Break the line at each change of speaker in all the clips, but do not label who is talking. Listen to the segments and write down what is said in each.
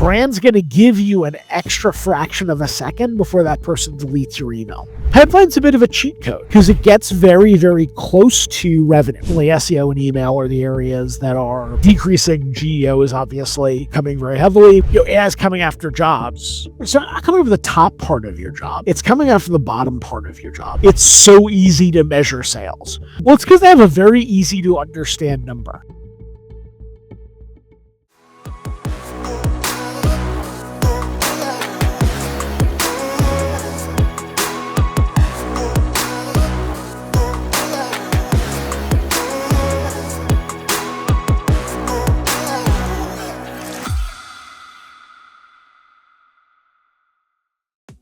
brand's going to give you an extra fraction of a second before that person deletes your email. Pipeline's a bit of a cheat code because it gets very, very close to revenue. Only SEO and email are the areas that are decreasing. GEO is obviously coming very heavily. AI is coming after jobs. It's not coming over the top part of your job. It's coming after the bottom part of your job. It's so easy to measure sales. Well, it's because they have a very easy to understand number.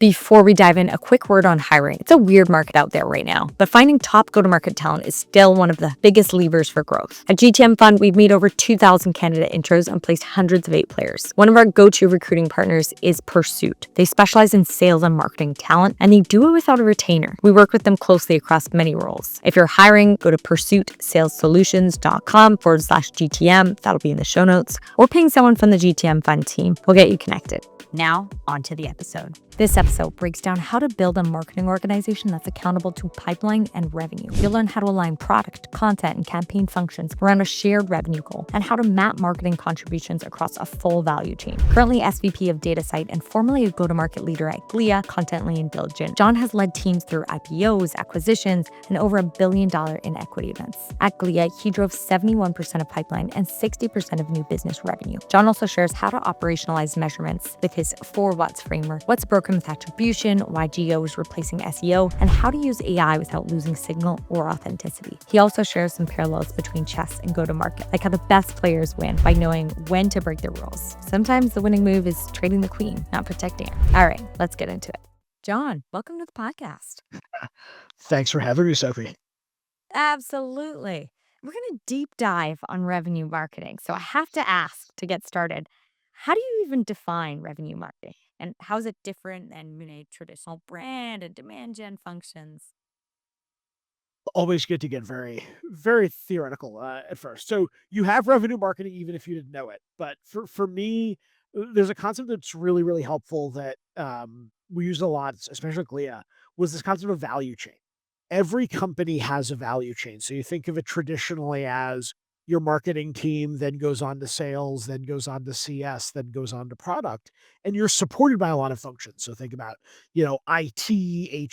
Before we dive in, a quick word on hiring. It's a weird market out there right now, but finding top go-to-market talent is still one of the biggest levers for growth. At GTM Fund, we've made over 2,000 candidate intros and placed hundreds of 8 players. One of our go-to recruiting partners is Pursuit. They specialize in sales and marketing talent, and they do it without a retainer. We work with them closely across many roles. If you're hiring, go to pursuitsalessolutions.com/GTM. That'll be in the show notes. Or ping someone from the GTM Fund team. We'll get you connected. Now, on to the episode. This episode breaks down how to build a marketing organization that's accountable to pipeline and revenue. You'll learn how to align product, content, and campaign functions around a shared revenue goal, and how to map marketing contributions across a full value chain. Currently SVP of Datasite and formerly a go-to-market leader at Glia, Contently and Diligent, John has led teams through IPOs, acquisitions, and over $1 billion in equity events. At Glia, he drove 71% of pipeline and 60% of new business revenue. John also shares how to operationalize measurements with his 4 What's framework, what's broken with attribution, why GEO is replacing SEO, and how to use AI without losing signal or authenticity. He also shares some parallels between chess and go-to-market, like how the best players win by knowing when to break their rules. Sometimes the winning move is trading the queen, not protecting her. All right, let's get into it. John, welcome to the podcast.
Thanks for having me, Sophie.
Absolutely. We're going to deep dive on revenue marketing. So I have to ask to get started, how do you even define revenue marketing? And how is it different than traditional brand and demand gen functions?
Always good to get very, very theoretical at first. So you have revenue marketing even if you didn't know it. But for me, there's a concept that's really, really helpful that we use a lot, especially at Glia, was this concept of value chain. Every company has a value chain. So you think of it traditionally as your marketing team then goes on to sales, then goes on to CS, then goes on to product, and you're supported by a lot of functions. So think about, IT,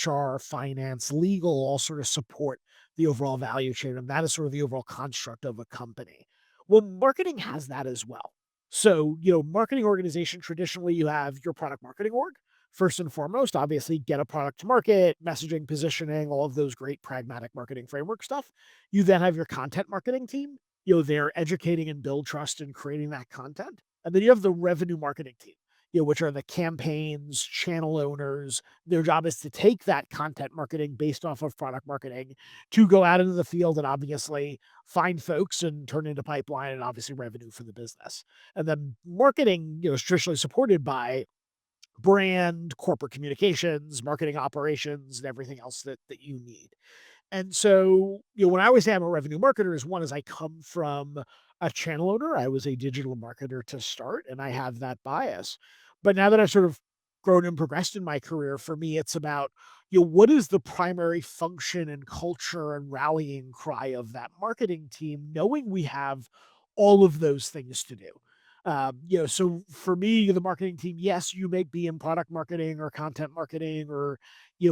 HR, finance, legal, all sort of support the overall value chain. And that is sort of the overall construct of a company. Well, marketing has that as well. So, marketing organization, traditionally you have your product marketing org. First and foremost, obviously get a product to market, messaging, positioning, all of those great pragmatic marketing framework stuff. You then have your content marketing team. They're educating and build trust and creating that content. And then you have the revenue marketing team, which are the campaigns, channel owners. Their job is to take that content marketing based off of product marketing to go out into the field and obviously find folks and turn into pipeline and obviously revenue for the business. And then marketing, is traditionally supported by brand, corporate communications, marketing operations, and everything else that you need. And so, when I always say I'm a revenue marketer is one is I come from a channel owner. I was a digital marketer to start, and I have that bias. But now that I've sort of grown and progressed in my career, for me, it's about, what is the primary function and culture and rallying cry of that marketing team, knowing we have all of those things to do. So for me, the marketing team, yes, you may be in product marketing or content marketing or,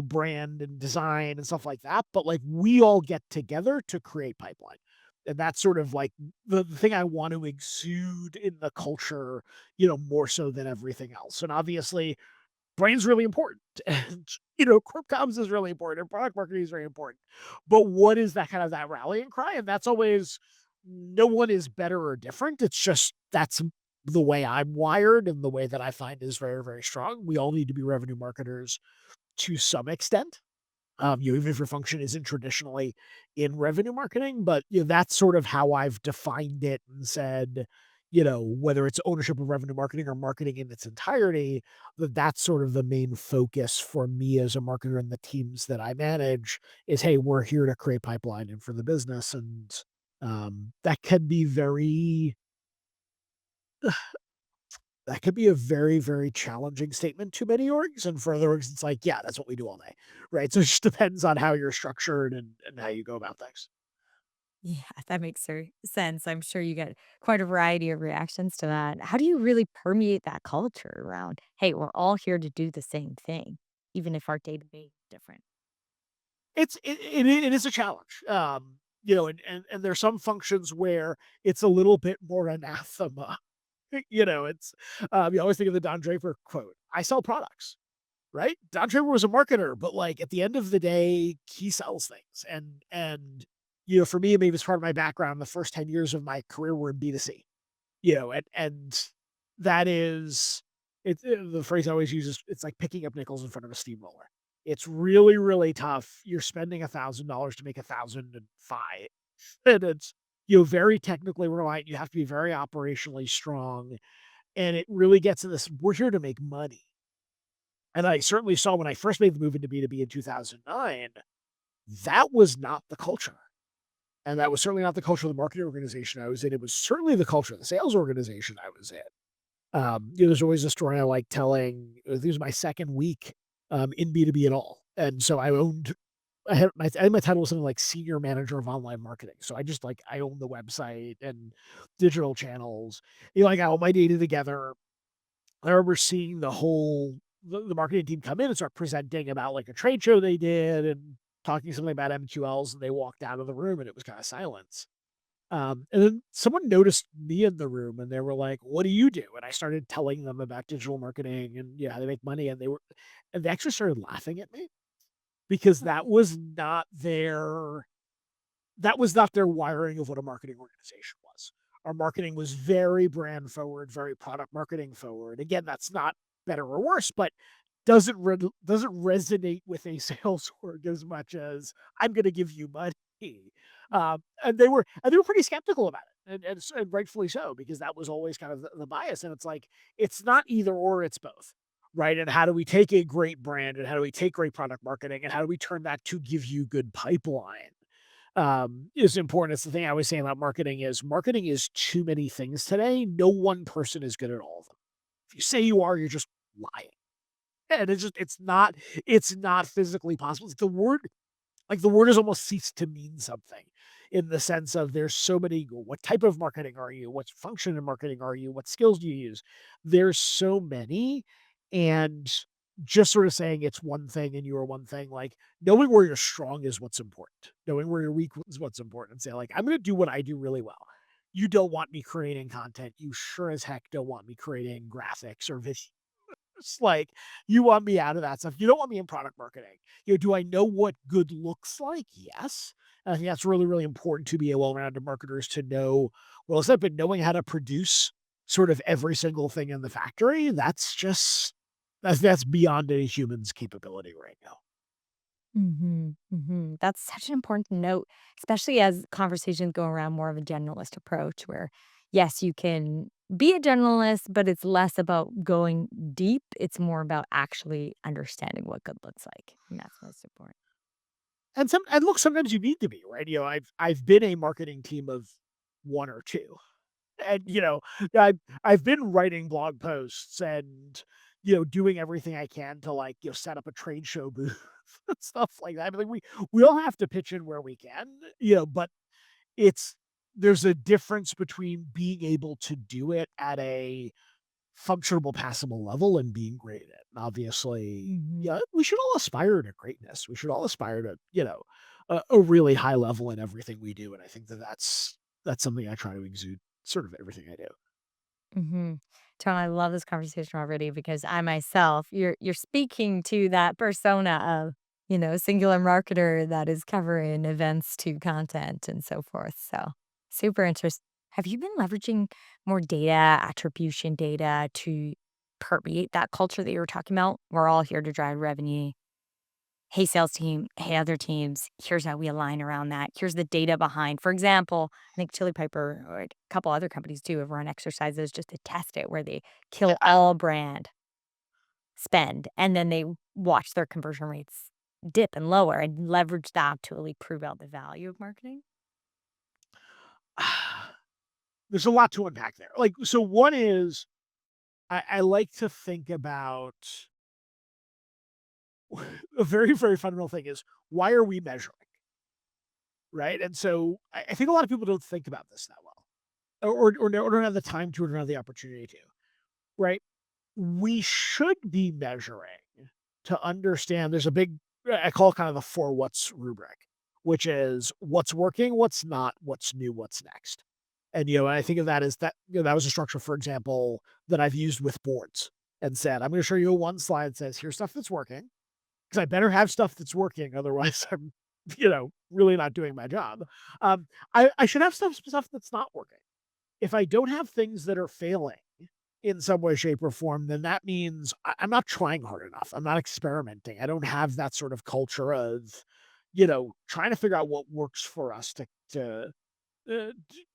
brand and design and stuff like that. But like we all get together to create pipeline. And that's sort of like the thing I want to exude in the culture, more so than everything else. And obviously brand's really important and, corp comms is really important and product marketing is very important. But what is that kind of that rallying cry? And that's always, no one is better or different. It's just, that's the way I'm wired and the way that I find is very, very strong. We all need to be revenue marketers to some extent. Even if your function isn't traditionally in revenue marketing, but that's sort of how I've defined it and said, whether it's ownership of revenue marketing or marketing in its entirety, that's sort of the main focus for me as a marketer and the teams that I manage is, hey, we're here to create pipeline and for the business. And that can be very that could be a very, very challenging statement to many orgs, and for other orgs, it's like, "Yeah, that's what we do all day." Right? So it just depends on how you're structured and how you go about things.
Yeah, that makes sense. I'm sure you get quite a variety of reactions to that. How do you really permeate that culture around, hey, we're all here to do the same thing, even if our day to day is different?
It is a challenge. And there's some functions where it's a little bit more anathema. You always think of the Don Draper quote, "I sell products." Right? Don Draper was a marketer, but, like, at the end of the day, he sells things, and for me, maybe it's part of my background, the first 10 years of my career were in B2C, and that is the phrase I always use is, it's like picking up nickels in front of a steamroller. It's really, really tough. You're spending $1,000 to make 1,005, and it's very technically reliant. You have to be very operationally strong, and it really gets to this, we're here to make money. And I certainly saw when I first made the move into B2B in 2009, that was not the culture. And that was certainly not the culture of the marketing organization I was in. It was certainly the culture of the sales organization I was in. There's always a story I like telling. This was my second week in B2B at all. And so I had my title was something like senior manager of online marketing. So I owned the website and digital channels. I got all my data together. I remember seeing the marketing team come in and start presenting about, like, a trade show they did and talking something about MQLs, and they walked out of the room, and it was kinda silence. And then someone noticed me in the room, and they were like, "What do you do?" And I started telling them about digital marketing and, how they make money, and they actually started laughing at me because that was not their wiring of what a marketing organization was. Our marketing was very brand forward, very product marketing forward. Again, that's not better or worse, but doesn't resonate with a sales org as much as I'm going to give you money. And they were pretty skeptical about it, and rightfully so, because that was always kind of the bias. And it's like, it's not either or, it's both, right? And how do we take a great brand, and how do we take great product marketing, and how do we turn that to give you good pipeline? Is important. It's the thing I always say about marketing is too many things today. No one person is good at all of them. If you say you are, you're just lying. And it's not physically possible. The word has almost ceased to mean something, in the sense of, there's so many. What type of marketing are you? What function in marketing are you? What skills do you use? There's so many, and just sort of saying it's one thing and you are one thing, like, knowing where you're strong is what's important. Knowing where you're weak is what's important. And say, like, I'm going to do what I do really well. You don't want me creating content. You sure as heck don't want me creating graphics or videos. Like, you want me out of that stuff. You don't want me in product marketing. Do I know what good looks like? Yes. And I think that's really, really important to be a well-rounded marketers to know. Well, it's not, but knowing how to produce sort of every single thing in the factory, that's beyond any human's capability right now.
That's such an important note, especially as conversations go around more of a generalist approach where, yes, you can be a generalist, but it's less about going deep. It's more about actually understanding what good looks like. And that's most important.
And look, sometimes you need to be, right? I've been a marketing team of one or two. And, I've been writing blog posts and, doing everything I can to, like, set up a trade show booth and stuff like that. I mean, like, we all have to pitch in where we can, but it's there's a difference between being able to do it at a functionable, passable level and being great at it. And obviously,
Mhm.
we should all aspire to greatness. We should all aspire to, a really high level in everything we do. And I think that's something I try to exude sort of everything I do.
Mhm. John, I love this conversation already because I myself, you're speaking to that persona of, singular marketer that is covering events to content and so forth. So super interesting. Have you been leveraging more data, attribution data to permeate that culture that you were talking about? We're all here to drive revenue. Hey, sales team. Hey, other teams. Here's how we align around that. Here's the data behind. For example, I think Chili Piper or a couple other companies too have run exercises just to test it where they kill all brand spend and then they watch their conversion rates dip and lower and leverage that to really prove out the value of marketing.
There's a lot to unpack there. Like, so one is, I like to think about a very, very fundamental thing is why are we measuring? Right. And so I think a lot of people don't think about this that well, or don't have the time to, or don't have the opportunity to. Right. We should be measuring to understand there's a big, I call it kind of the four what's rubric, which is what's working, what's not, what's new, what's next. And, I think of that as that, that was a structure, for example, that I've used with boards and said, I'm going to show you one slide that says, here's stuff that's working because I better have stuff that's working. Otherwise I'm, really not doing my job. I should have stuff that's not working. If I don't have things that are failing in some way, shape, or form, then that means I'm not trying hard enough. I'm not experimenting. I don't have that sort of culture of, trying to figure out what works for us uh, to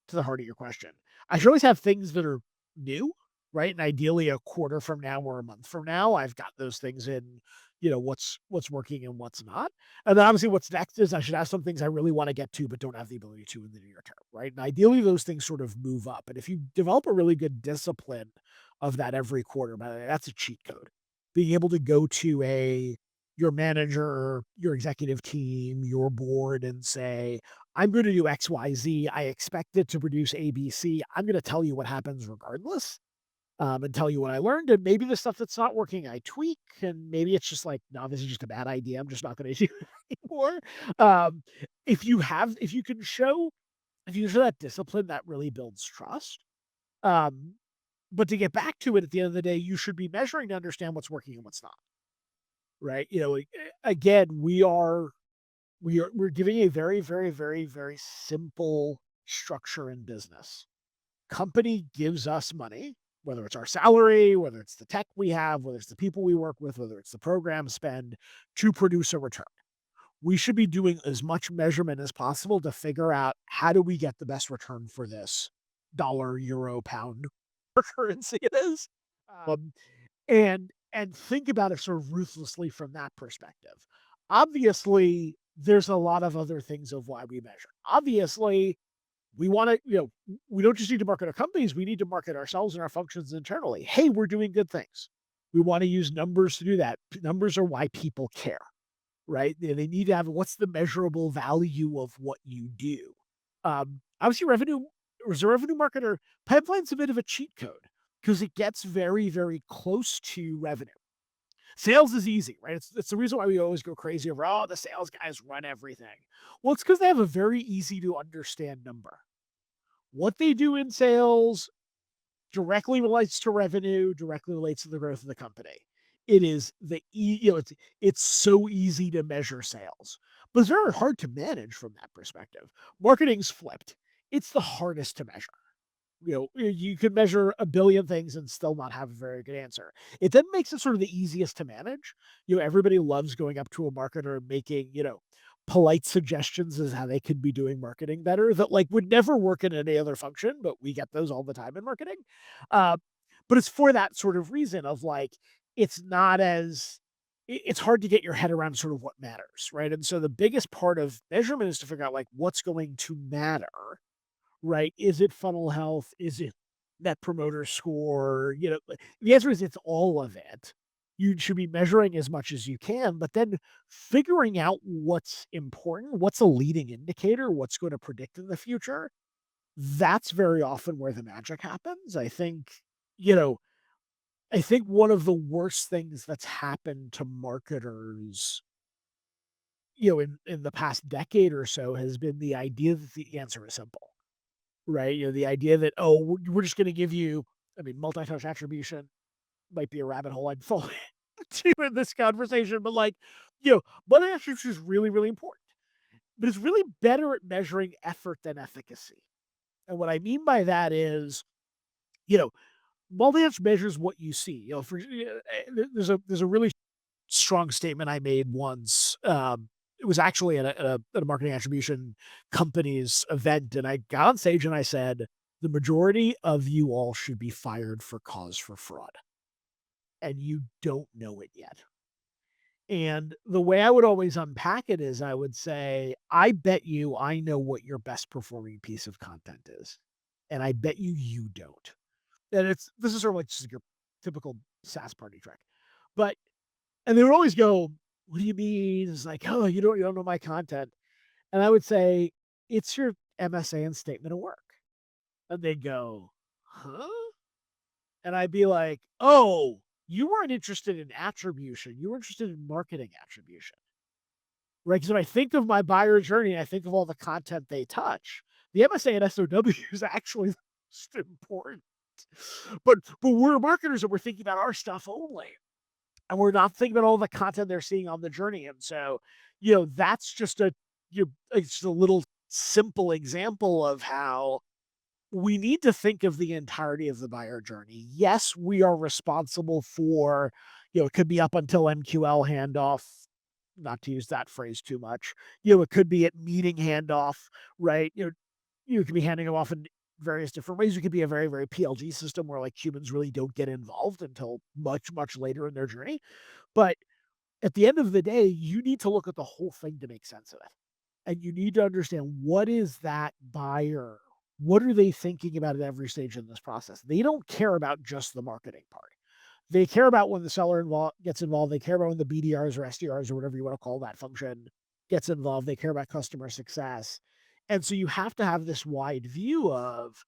the heart of your question. I should always have things that are new, right? And ideally, a quarter from now or a month from now, I've got those things in. What's working and what's not, and then obviously what's next is I should have some things I really want to get to, but don't have the ability to in the near term, right? And ideally, those things sort of move up. And if you develop a really good discipline of that every quarter, by the way, that's a cheat code. Being able to go to your manager, your executive team, your board, and say, I'm going to do XYZ. I expect it to produce ABC. I'm going to tell you what happens regardless, and tell you what I learned. And maybe the stuff that's not working, I tweak. And maybe it's just like, no, this is just a bad idea. I'm just not going to do it anymore. Um, if you can show, if you show that discipline, that really builds trust. Um, but to get back to it at the end of the day, you should be measuring to understand what's working and what's not. Right. Again, we're giving a very, very, very, very simple structure in business. Company gives us money, whether it's our salary, whether it's the tech we have, whether it's the people we work with, whether it's the program spend to produce a return. We should be doing as much measurement as possible to figure out how do we get the best return for this dollar, euro, pound, currency it is. Um, and think about it sort of ruthlessly from that perspective. Obviously, there's a lot of other things of why we measure. Obviously, we want to, we don't just need to market our companies, we need to market ourselves and our functions internally. Hey, we're doing good things. We want to use numbers to do that. Numbers are why people care, right? They need to have what's the measurable value of what you do. Obviously, as a revenue marketer, pipeline's a bit of a cheat code because it gets very, very close to revenue. Sales is easy, right? It's the reason why we always go crazy over, oh, the sales guys run everything. Well, it's because they have a very easy to understand number. What they do in sales directly relates to revenue, directly relates to the growth of the company. It is it's so easy to measure sales, but it's very hard to manage from that perspective. Marketing's flipped. It's the hardest to measure. You could measure a billion things and still not have a very good answer. It then makes it sort of the easiest to manage. Everybody loves going up to a marketer and making, polite suggestions as how they could be doing marketing better that like would never work in any other function, but we get those all the time in marketing. Uh, but it's for that sort of reason of like, it's not as, it's hard to get your head around sort of what matters, right? And so the biggest part of measurement is to figure out like what's going to matter, right? Is it funnel health? Is it net promoter score? The answer is it's all of it. You should be measuring as much as you can, but then figuring out what's important, what's a leading indicator, what's going to predict in the future. That's very often where the magic happens. You know, I think one of the worst things that's happened to marketers, in the past decade or so has been the idea that the answer is simple. Right? The idea that, oh, we're just going to give you, I mean, multi-touch attribution might be a rabbit hole I'd fall into in this conversation, but like, multi-touch attribution is really, really important, but it's really better at measuring effort than efficacy. And what I mean by that is, you know, multi-touch measures what you see. There's a really strong statement I made once. It was actually at a marketing attribution company's event, and I got on stage and I said, "The majority of you all should be fired for cause for fraud, and you don't know it yet." And the way I would always unpack it is, I would say, "I bet you I know what your best performing piece of content is, and I bet you you don't." And this is sort of like just your typical SaaS party trick. But and they would always go, "What do you mean?" It's like, "Oh, you don't know my content." And I would say, "It's your MSA and statement of work." And they'd go, "Huh?" And I'd be like, "Oh, you weren't interested in attribution. You were interested in marketing attribution." Right? Because if I think of my buyer journey, I think of all the content they touch. The MSA and SOW is actually the most important. But we're marketers and we're thinking about our stuff only. And we're not thinking about all the content they're seeing on the journey. And so, that's just it's a little simple example of how we need to think of the entirety of the buyer journey. Yes, we are responsible for, it could be up until MQL handoff, not to use that phrase too much. It could be at meeting handoff, right? You could be handing them off in various different ways. It could be a very, very PLG system where like humans really don't get involved until much, much later in their journey. But at the end of the day, you need to look at the whole thing to make sense of it. And you need to understand, what is that buyer? What are they thinking about at every stage in this process? They don't care about just the marketing part. They care about when the seller gets involved. They care about when the BDRs or SDRs or whatever you want to call that function gets involved. They care about customer success. And so you have to have this wide view of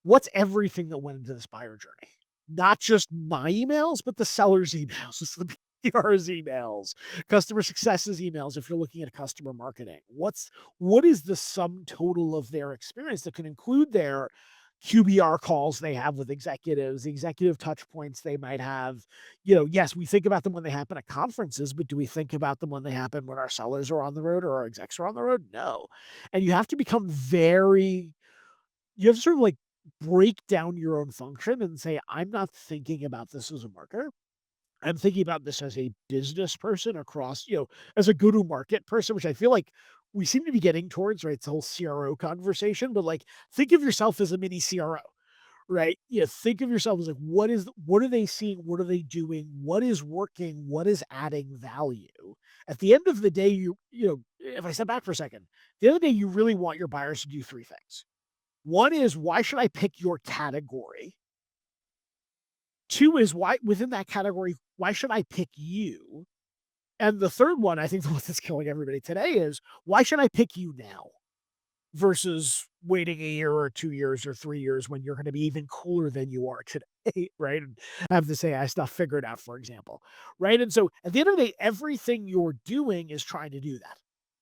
what's everything that went into this buyer journey. Not just my emails, but the seller's emails, it's the PR's emails, customer success's emails. If you're looking at customer marketing, what is the sum total of their experience that can include their QBR calls they have with executives, the executive touch points they might have. Yes, we think about them when they happen at conferences, but do we think about them when they happen when our sellers are on the road or our execs are on the road? No. And you have to become you have to sort of like break down your own function and say, I'm not thinking about this as a marketer. I'm thinking about this as a business person across, as a go to market person, which I feel like we seem to be getting towards, right? It's the whole CRO conversation, but like think of yourself as a mini CRO, right? Think of yourself as like, what are they seeing? What are they doing? What is working? What is adding value? At the end of the day, if I step back for a second, the other day, you really want your buyers to do three things. One is, why should I pick your category? Two is, why within that category, why should I pick you? And the third one, I think the one that's killing everybody today is, why should I pick you now versus waiting a year or 2 years or 3 years when you're going to be even cooler than you are today, right? And I have to say, I stuff figured out, for example, right? And so at the end of the day, everything you're doing is trying to do that,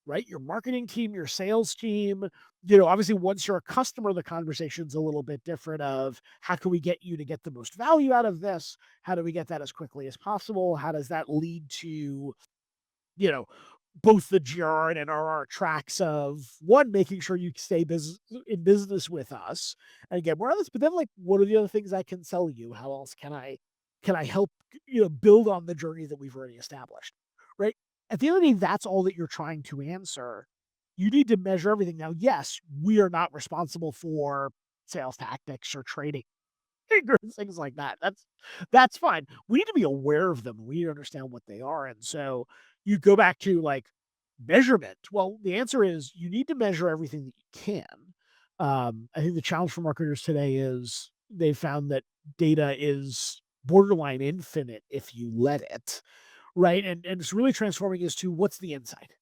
right? Your marketing team, your sales team, obviously once you're a customer, the conversation's a little bit different of how can we get you to get the most value out of this? How do we get that as quickly as possible? How does that lead to, you know, both the GR and NRR tracks of one, making sure you stay in business with us and get more of this, but then like, what are the other things I can sell you? How else can I help, build on the journey that we've already established, right? At the end of the day, that's all that you're trying to answer. You need to measure everything. Now, yes, we are not responsible for sales tactics or trading or things like that. That's fine. We need to be aware of them. We need to understand what they are. And so you go back to like measurement. Well, the answer is you need to measure everything that you can. I think the challenge for marketers today is they found that data is borderline infinite if you let it, right? And it's really transforming as to what's the insight.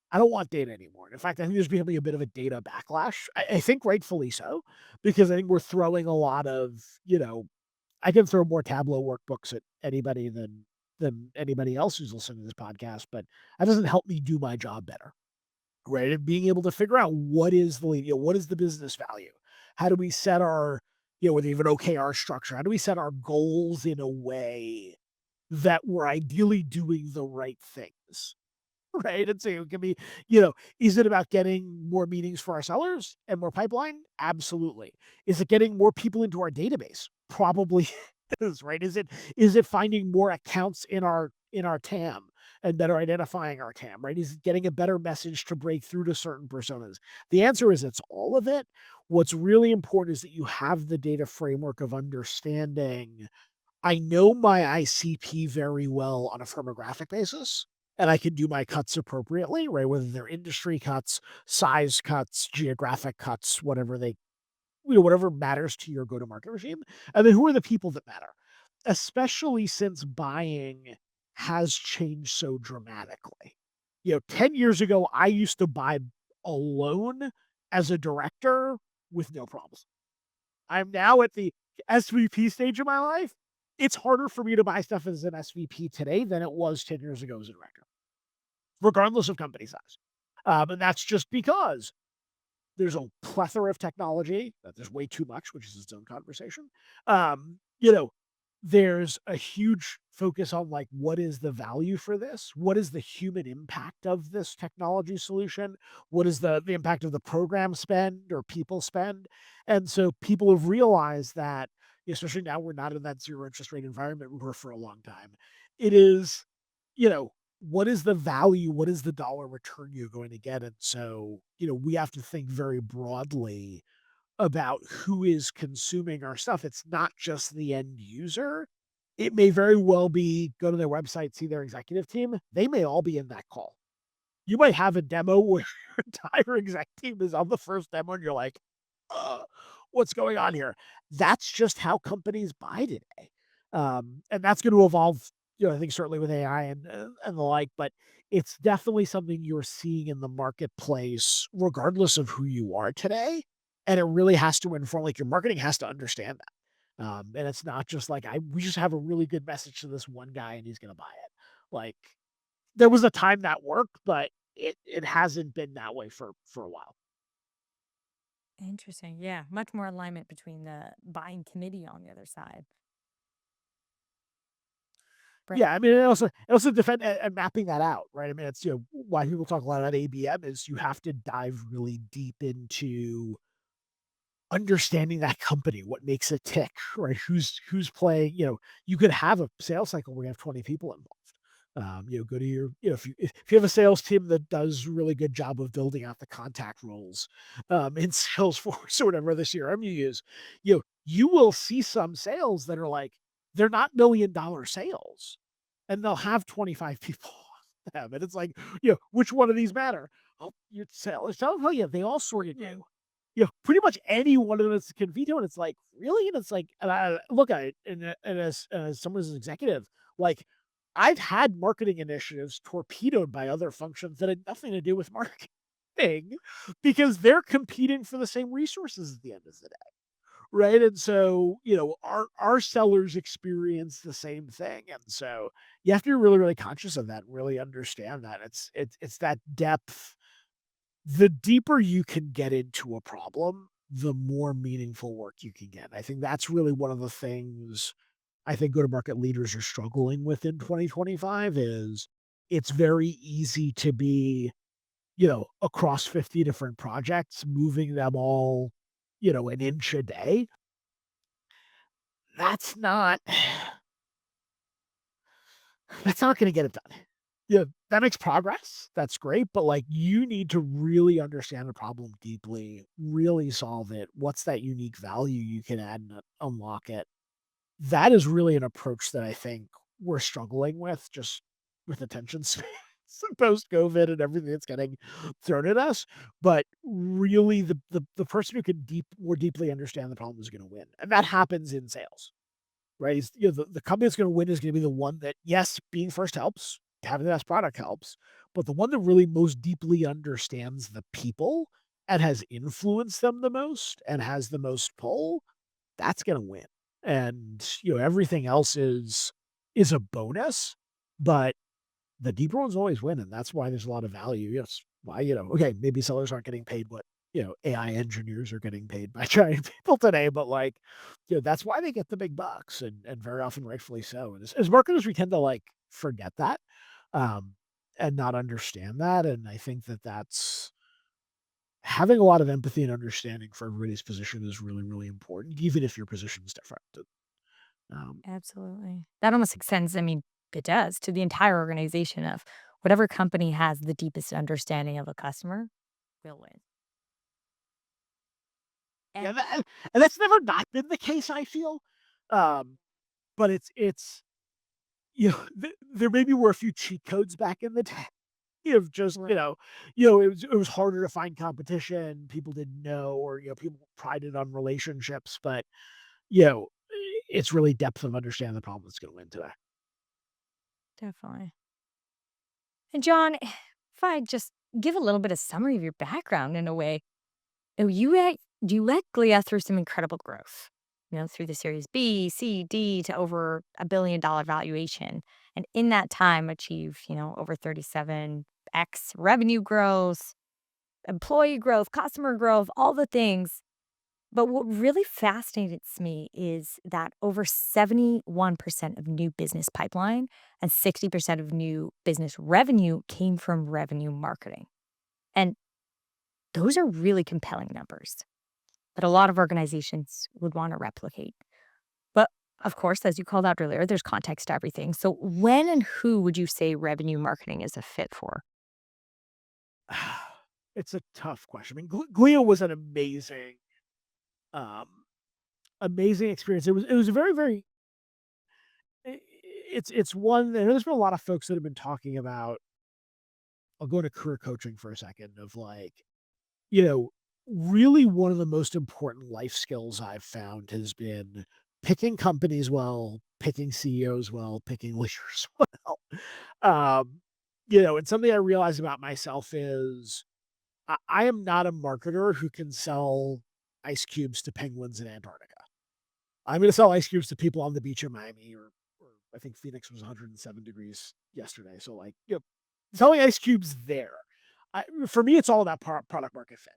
I don't want data anymore. In fact, I think there's becoming a bit of a data backlash. I think rightfully so, because I think we're throwing a lot of, I can throw more Tableau workbooks at anybody than anybody else who's listening to this podcast, but that doesn't help me do my job better, right? And being able to figure out what is what is the business value? How do we set our, with even OKR structure, how do we set our goals in a way that we're ideally doing the right things? Right? And so it can be, is it about getting more meetings for our sellers and more pipeline? Absolutely. Is it getting more people into our database? Probably is, right? Is it finding more accounts in our TAM and better identifying our TAM, right? Is it getting a better message to break through to certain personas? The answer is it's all of it. What's really important is that you have the data framework of understanding. I know my ICP very well on a firmographic basis, and I can do my cuts appropriately, right? Whether they're industry cuts, size cuts, geographic cuts, whatever matters to your go-to-market regime, and then who are the people that matter, especially since buying has changed so dramatically. 10 years ago, I used to buy alone as a director with no problems. I'm now at the SVP stage of my life. It's harder for me to buy stuff as an SVP today than it was 10 years ago as a director, regardless of company size. And that's just because there's a plethora of technology, that there's way too much, which is its own conversation. Um, you know, there's a huge focus on like, what is the value for this? What is the human impact of this technology solution? What is the impact of the program spend or people spend? And so people have realized that, especially now we're not in that zero interest rate environment we were for a long time. It is, you know, what is the value? What is the dollar return you're going to get? And so, we have to think very broadly about who is consuming our stuff. It's not just the end user. It may very well be go to their website, see their executive team. They may all be in that call. You might have a demo where your entire exec team is on the first demo and you're like, uh, what's going on here? That's just how companies buy today. And that's going to evolve, I think certainly with AI and the like, but it's definitely something you're seeing in the marketplace, regardless of who you are today. And it really has to inform, like your marketing has to understand that. And it's not just like we just have a really good message to this one guy and he's going to buy it. Like there was a time that worked, but it hasn't been that way for a while.
Interesting. Yeah. Much more alignment between the buying committee on the other side. Right.
Yeah, I mean, it also defend and mapping that out, right? I mean, it's why people talk a lot about ABM is you have to dive really deep into understanding that company, what makes it tick, right? Who's playing, you could have a sales cycle where you have 20 people involved. Go to your, if you have a sales team that does a really good job of building out the contact roles in Salesforce or whatever the CRM you use, you will see some sales that are like, they're not $1 million sales and they'll have 25 people on them. And it's like, which one of these matter? Oh, your sales, tell you, they all sort of do. Pretty much any one of them can veto, and it's like, really? And it's like, and I look at it, and as someone who's an executive, like, I've had marketing initiatives torpedoed by other functions that had nothing to do with marketing because they're competing for the same resources at the end of the day, right? And so, our sellers experience the same thing, and so you have to be really, really conscious of that, and really understand that it's that depth. The deeper you can get into a problem, the more meaningful work you can get. I think that's really one of the things I think go-to-market leaders are struggling with in 2025 is it's very easy to be, across 50 different projects, moving them all, an inch a day. That's not that's not gonna get it done. Yeah, that makes progress. That's great, but, like, you need to really understand the problem deeply, really solve it. What's that unique value you can add and unlock it? That is really an approach that I think we're struggling with, just with attention spans post-COVID and everything that's getting thrown at us, but really the person who can more deeply understand the problem is gonna win, and that happens in sales. Right? The company that's going to win is going to be the one that, yes, being first helps, having the best product helps, but the one that really most deeply understands the people and has influenced them the most and has the most pull, that's going to win. And everything else is a bonus, but the deeper ones always win, and that's why there's a lot of value. Yes, why okay, maybe sellers aren't getting paid what AI engineers are getting paid by giant people today, but like that's why they get the big bucks, and very often rightfully so. And as marketers, we tend to like forget that um, and not understand that. And I think that's having a lot of empathy and understanding for everybody's position is really, really important, even if your position is different. Um,
Absolutely. That almost extends, I mean, it does to the entire organization of whatever company has the deepest understanding of a customer will win.
yeah,
And
and that's never not been the case. I feel, um, but it's there maybe were a few cheat codes back in the day of just,
Right.
it was harder to find competition. People didn't know, or, people prided on relationships, but, you know, it's really depth of understanding the problem that's going to win today.
Definitely. And John, if I just give a little bit of summary of your background in a way, you led Glia through some incredible growth, through the series B, C, D to over $1 billion valuation. And in that time achieve, over 37x revenue growth, employee growth, customer growth, all the things. But what really fascinates me is that over 71% of new business pipeline and 60% of new business revenue came from revenue marketing. And those are really compelling numbers that a lot of organizations would want to replicate. But of course, as you called out earlier, there's context to everything. So, when and who would you say revenue marketing is a fit for?
It's a tough question. I mean, Glia was an um, amazing experience. It was a very, very, I it's one that there's been a lot of folks that have been talking about. I'll go into career coaching for a second of like, you know, really one of the most important life skills I've found has been picking companies well, picking CEOs well, picking leaders well. Um, and something I realized about myself is I am not a marketer who can sell ice cubes to penguins in Antarctica. I'm going to sell ice cubes to people on the beach in Miami, or I think Phoenix was 107 degrees yesterday. So like, selling ice cubes there. For me, it's all about product market fit.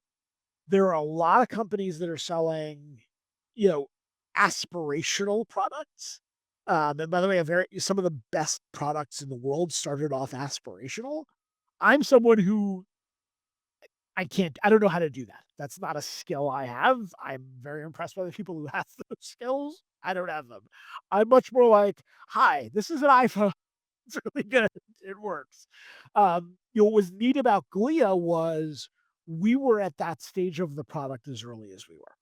There are a lot of companies that are selling, you know, aspirational products. And by the way, some of the best products in the world started off aspirational. I'm someone who I don't know how to do that. That's not a skill I have. I'm very impressed by the people who have those skills. I don't have them. I'm much more like, hi, this is an iPhone. It's really good. It works. What was neat about Glia was we were at that stage of the product as early as we were,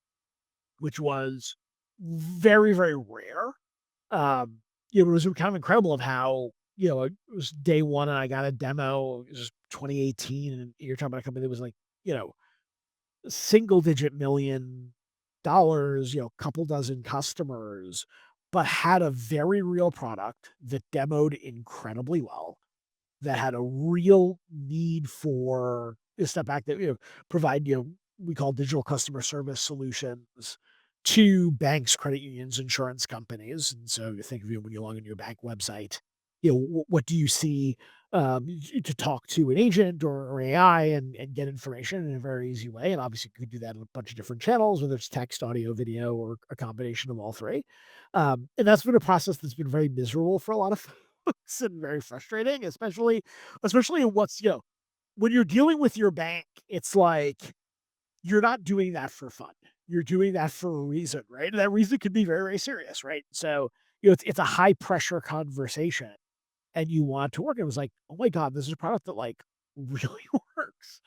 which was very, very rare. Um, it was kind of incredible of how, it was day one and I got a demo. It was 2018, and you're talking about a company that was like, single digit $1 million, couple dozen customers, but had a very real product that demoed incredibly well, that had a real need for a step back that, provide, we call digital customer service solutions to banks, credit unions, insurance companies. And so you think of when you log into your bank website, what do you see, to talk to an agent or AI and get information in a very easy way. And obviously you could do that in a bunch of different channels, whether it's text, audio, video, or a combination of all three. And that's been a process that's been very miserable for a lot of folks and very frustrating, especially in when you're dealing with your bank, it's like you're not doing that for fun. You're doing that for a reason, right? And that reason could be very, very serious, right? So, it's a high pressure conversation and you want to work. It was like, oh my God, this is a product that like really works.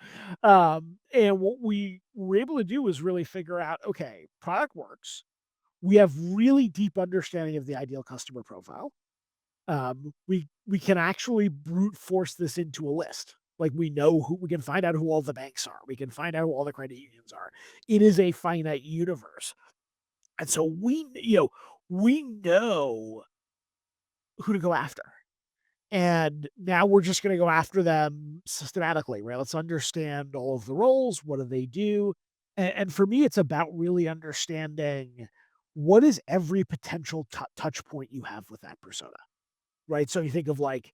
And what we were able to do was really figure out, okay, product works. We have really deep understanding of the ideal customer profile. We can actually brute force this into a list. Like we can find out who all the banks are. We can find out who all the credit unions are. It is a finite universe. And so we know who to go after. And now we're just going to go after them systematically, right? Let's understand all of the roles. What do they do? And for me, it's about really understanding what is every potential touch point you have with that persona, right? So you think of like,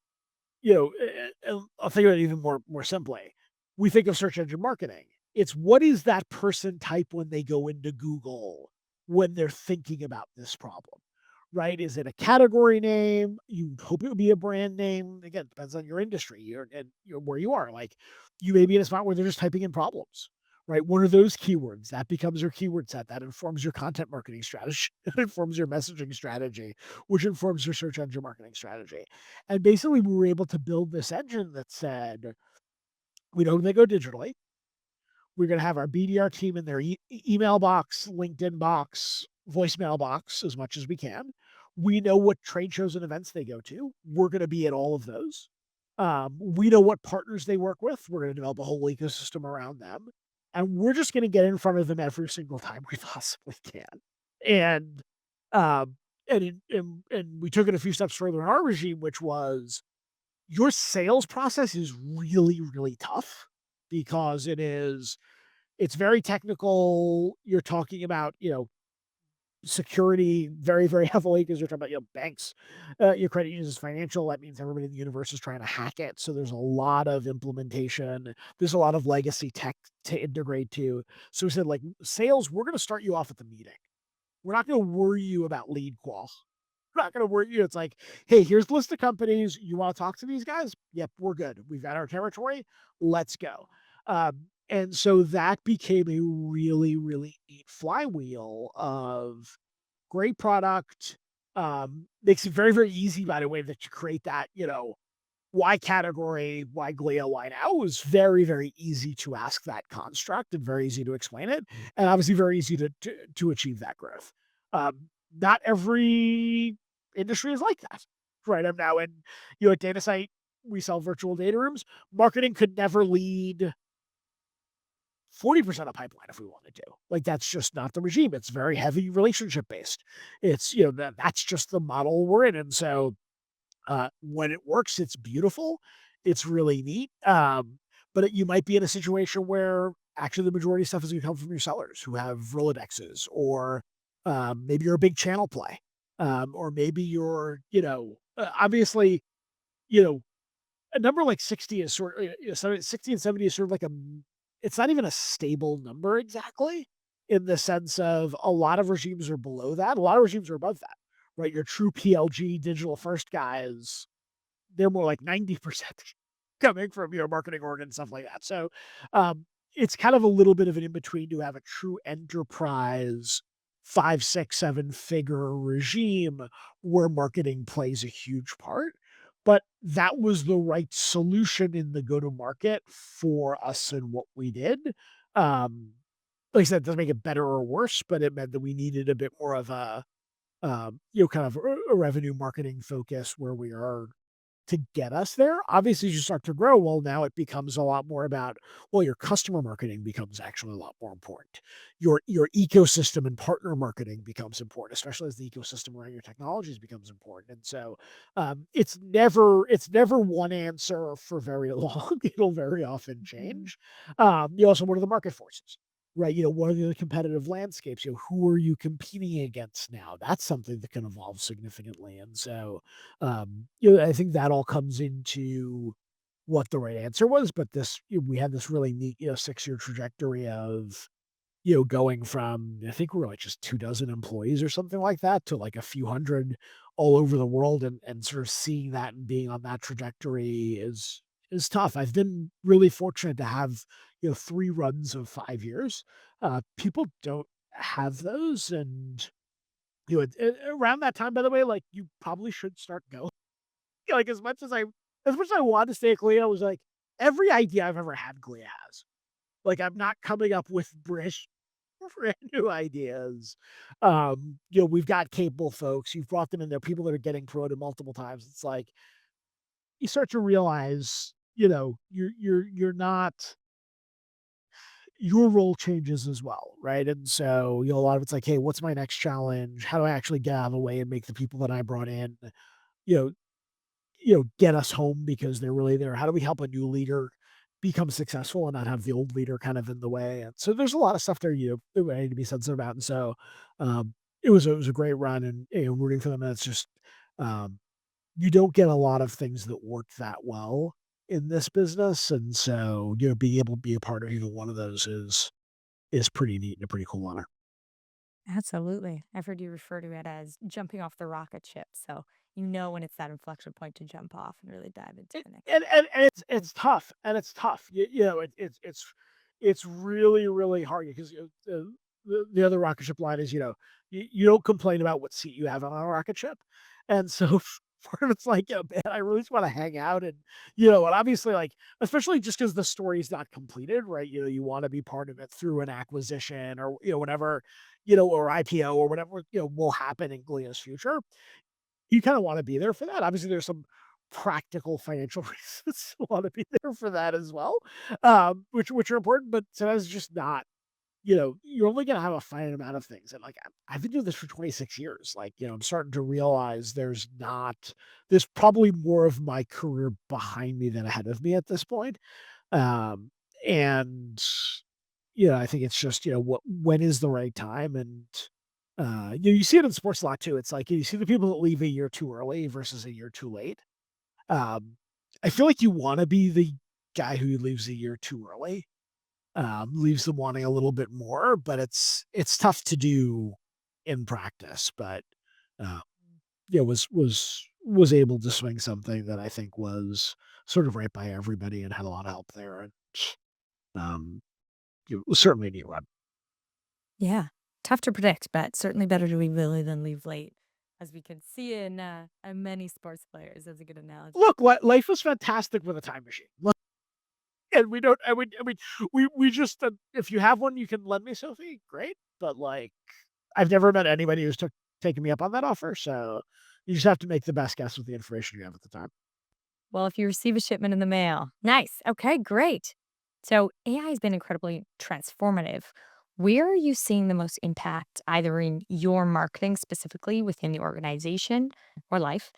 I'll think about it even more simply. We think of search engine marketing. It's what is that person type when they go into Google when they're thinking about this problem, right? Is it a category name? You hope it would be a brand name. Again, depends on your industry and where you are. Like you may be in a spot where they're just typing in problems, right? What are those keywords? That becomes your keyword set. That informs your content marketing strategy. It informs your messaging strategy, which informs your search engine marketing strategy. And basically, we were able to build this engine that said, we know when they go digitally. We're going to have our BDR team in their email box, LinkedIn box, voicemail box as much as we can. We know what trade shows and events they go to. We're going to be at all of those. We know what partners they work with. We're going to develop a whole ecosystem around them, and we're just going to get in front of them every single time we possibly can. And um, and we took it a few steps further in our regime, which was your sales process is really really tough because it's very technical. You're talking about security very, very heavily because you're talking about, banks, your credit unions, financial. That means everybody in the universe is trying to hack it. So there's a lot of implementation. There's a lot of legacy tech to integrate to. So we said, like, sales, we're going to start you off at the meeting. We're not going to worry you about lead qual. We're not going to worry you. It's like, hey, here's the list of companies. You want to talk to these guys? Yep, we're good. We've got our territory. Let's go. And so that became a really, really neat flywheel of great product. Makes it very, very easy, by the way, that you create that, why category, why Glia, why now. It was very, very easy to ask that construct and very easy to explain it. And obviously very easy to achieve that growth. Not every industry is like that. Right. I'm now in, at Datasite, we sell virtual data rooms. Marketing could never lead 40% of pipeline if we wanted to. Like, that's just not the regime. It's very heavy relationship based. It's, that's just the model we're in. And so when it works, it's beautiful. It's really neat. You might be in a situation where actually the majority of stuff is going to come from your sellers who have Rolodexes, or maybe you're a big channel play. Or maybe you're, obviously, you know, a number like 60 is sort of, 60 and 70 is sort of like it's not even a stable number exactly, in the sense of a lot of regimes are below that. A lot of regimes are above that, right? Your true PLG digital first guys, they're more like 90% coming from your marketing org and stuff like that. So um, it's kind of a little bit of an in between to have a true enterprise 5, 6, 7 figure regime where marketing plays a huge part. But that was the right solution in the go to market for us and what we did. Um, like I said, it doesn't make it better or worse, but it meant that we needed a bit more of a, kind of a revenue marketing focus where we are to get us there. Obviously, as you start to grow, well, now it becomes a lot more about, well, your customer marketing becomes actually a lot more important. Your ecosystem and partner marketing becomes important, especially as the ecosystem around your technologies becomes important. And so it's never one answer for very long. It'll very often
Mhm.
change. You also, what are the market forces? Right. What are the competitive landscapes? Who are you competing against now? That's something that can evolve significantly. And so I think that all comes into what the right answer was, but we had this really neat, 6-year trajectory of, going from, I think we were like just 2 dozen employees or something like that to like a few hundred all over the world, and sort of seeing that and being on that trajectory is tough. I've been really fortunate to have, 3 runs of 5 years. People don't have those, and, around that time, by the way, like, you probably should start going. Like, as much as I wanted to stay at Glia, I was like, every idea I've ever had, Glia has. Like, I'm not coming up with brand new ideas. We've got capable folks. You've brought them in there, people that are getting promoted multiple times. It's like, you start to realize, you're not your role changes as well, right? And so, a lot of it's like, hey, what's my next challenge? How do I actually get out of the way and make the people that I brought in, you know, get us home because they're really there? How do we help a new leader become successful and not have the old leader kind of in the way? And so there's a lot of stuff there, that I need to be sensitive about. And so it was a great run, and rooting for them. And it's just um, you don't get a lot of things that work that well in this business. And so, being able to be a part of even one of those is pretty neat and a pretty cool honor.
Absolutely. I've heard you refer to it as jumping off the rocket ship. So you know when it's that inflection point to jump off and really dive into
It
the next.
and it's tough, and it's tough. It's really, really hard because, the other rocket ship line is, you don't complain about what seat you have on a rocket ship. And so part of it's like, man, I really just wanna hang out, and obviously, like, especially just because the story's not completed, right? You wanna be part of it through an acquisition, or, whatever, or IPO or whatever, will happen in Glia's future. You kinda wanna be there for that. Obviously, there's some practical financial reasons want to be there for that as well, which are important, but sometimes it's just not. You're only gonna have a finite amount of things, and like I've been doing this for 26 years. Like, I'm starting to realize there's probably more of my career behind me than ahead of me at this point. Um, and I think it's just, when is the right time? And you see it in sports a lot too. It's like you see the people that leave a year too early versus a year too late. Um, I feel like you want to be the guy who leaves a year too early, leaves them wanting a little bit more, but it's tough to do in practice. But uh, was able to swing something that I think was sort of right by everybody and had a lot of help there. And um, it was certainly a neat run.
Yeah. Tough to predict, but certainly better to leave early than leave late, as we can see in many sports players. That's a good analogy.
Look, life was fantastic with a time machine. Look, and we don't. I mean, we just if you have one, you can lend me, Sophie. Great, but like, I've never met anybody who's taken me up on that offer. So you just have to make the best guess with the information you have at the time.
Well, if you receive a shipment in the mail. Nice. Okay, great. So AI has been incredibly transformative. Where are you seeing the most impact, either in your marketing specifically within the organization or life,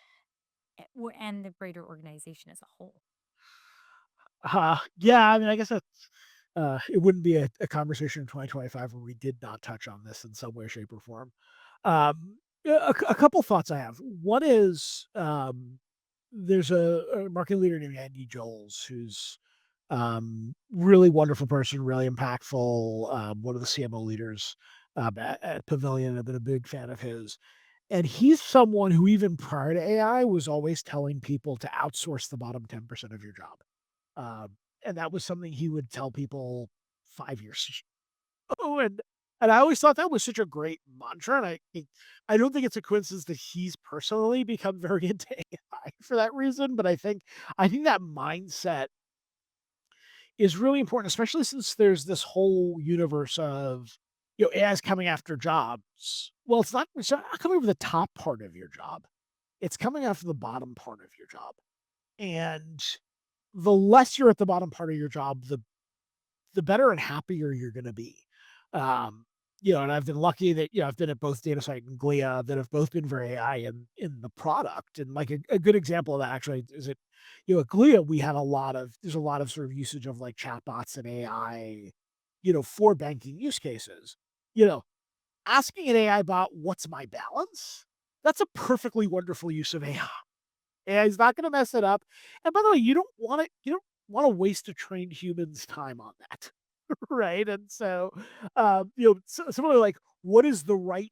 and the greater organization as a whole?
Yeah, I mean, I guess that's it wouldn't be a conversation in 2025 where we did not touch on this in some way, shape, or form. Yeah, a couple thoughts I have. One is there's a marketing leader named Andy Joels who's really wonderful person, really impactful. One of the CMO leaders at Pavilion. I've been a big fan of his. And he's someone who, even prior to AI, was always telling people to outsource the bottom 10% of your job. And that was something he would tell people 5 years ago, and I always thought that was such a great mantra, and I don't think it's a coincidence that he's personally become very into AI for that reason, but I think that mindset is really important, especially since there's this whole universe of, AI is coming after jobs. Well, it's not coming over the top part of your job. It's coming after the bottom part of your job. And the less you're at the bottom part of your job, the better and happier you're gonna be. Um, and I've been lucky that, I've been at both Datasite and Glia that have both been very AI in the product. And like a good example of that actually is at, at Glia, there's a lot of sort of usage of like chatbots and AI, for banking use cases. You know, Asking an AI bot, what's my balance? That's a perfectly wonderful use of AI. AI is not gonna mess it up. And by the way, you don't wanna waste a trained human's time on that. Right? And so, similarly, like, what is the right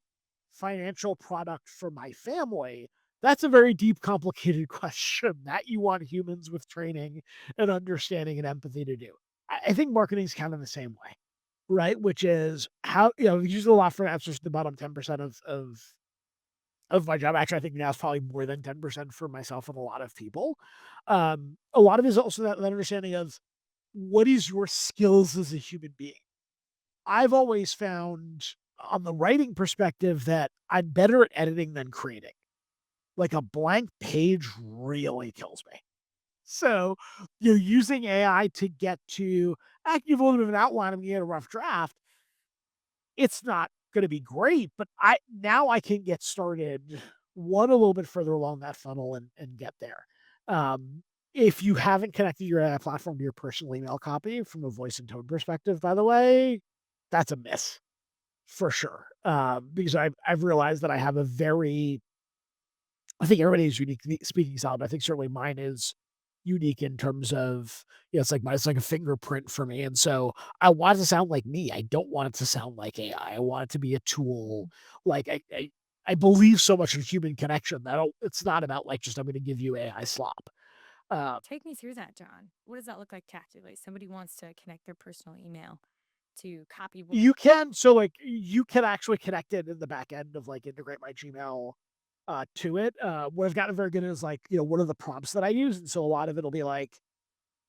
financial product for my family? That's a very deep, complicated question that you want humans with training and understanding and empathy to do. I think marketing is kind of the same way, right? Which is how, we use it a lot for answers to the bottom 10% of my job. Actually, I think now it's probably more than 10% for myself and a lot of people. A lot of it is also that understanding of what is your skills as a human being. I've always found on the writing perspective that I'm better at editing than creating. Like a blank page really kills me. So you're using AI to get to, I can give a little bit of an outline and get a rough draft. It's not gonna be great, but I can get started one a little bit further along that funnel and get there. Um, if you haven't connected your AI platform to your personal email copy from a voice and tone perspective, by the way, that's a miss for sure. Because I've realized that I think everybody's unique speaking style, but I think certainly mine is unique in terms of, it's like a fingerprint for me. And so I want it to sound like me. I don't want it to sound like AI. I want it to be a tool. Like I believe so much in human connection that it's not about like just I'm going to give you AI slop. Uh,
Take me through that, John. What does that look like tactically? Somebody wants to connect their personal email to copy.
you can actually connect it in the back end of like integrate my Gmail to it. What I've gotten very good at is like, what are the prompts that I use? And so a lot of it'll be like,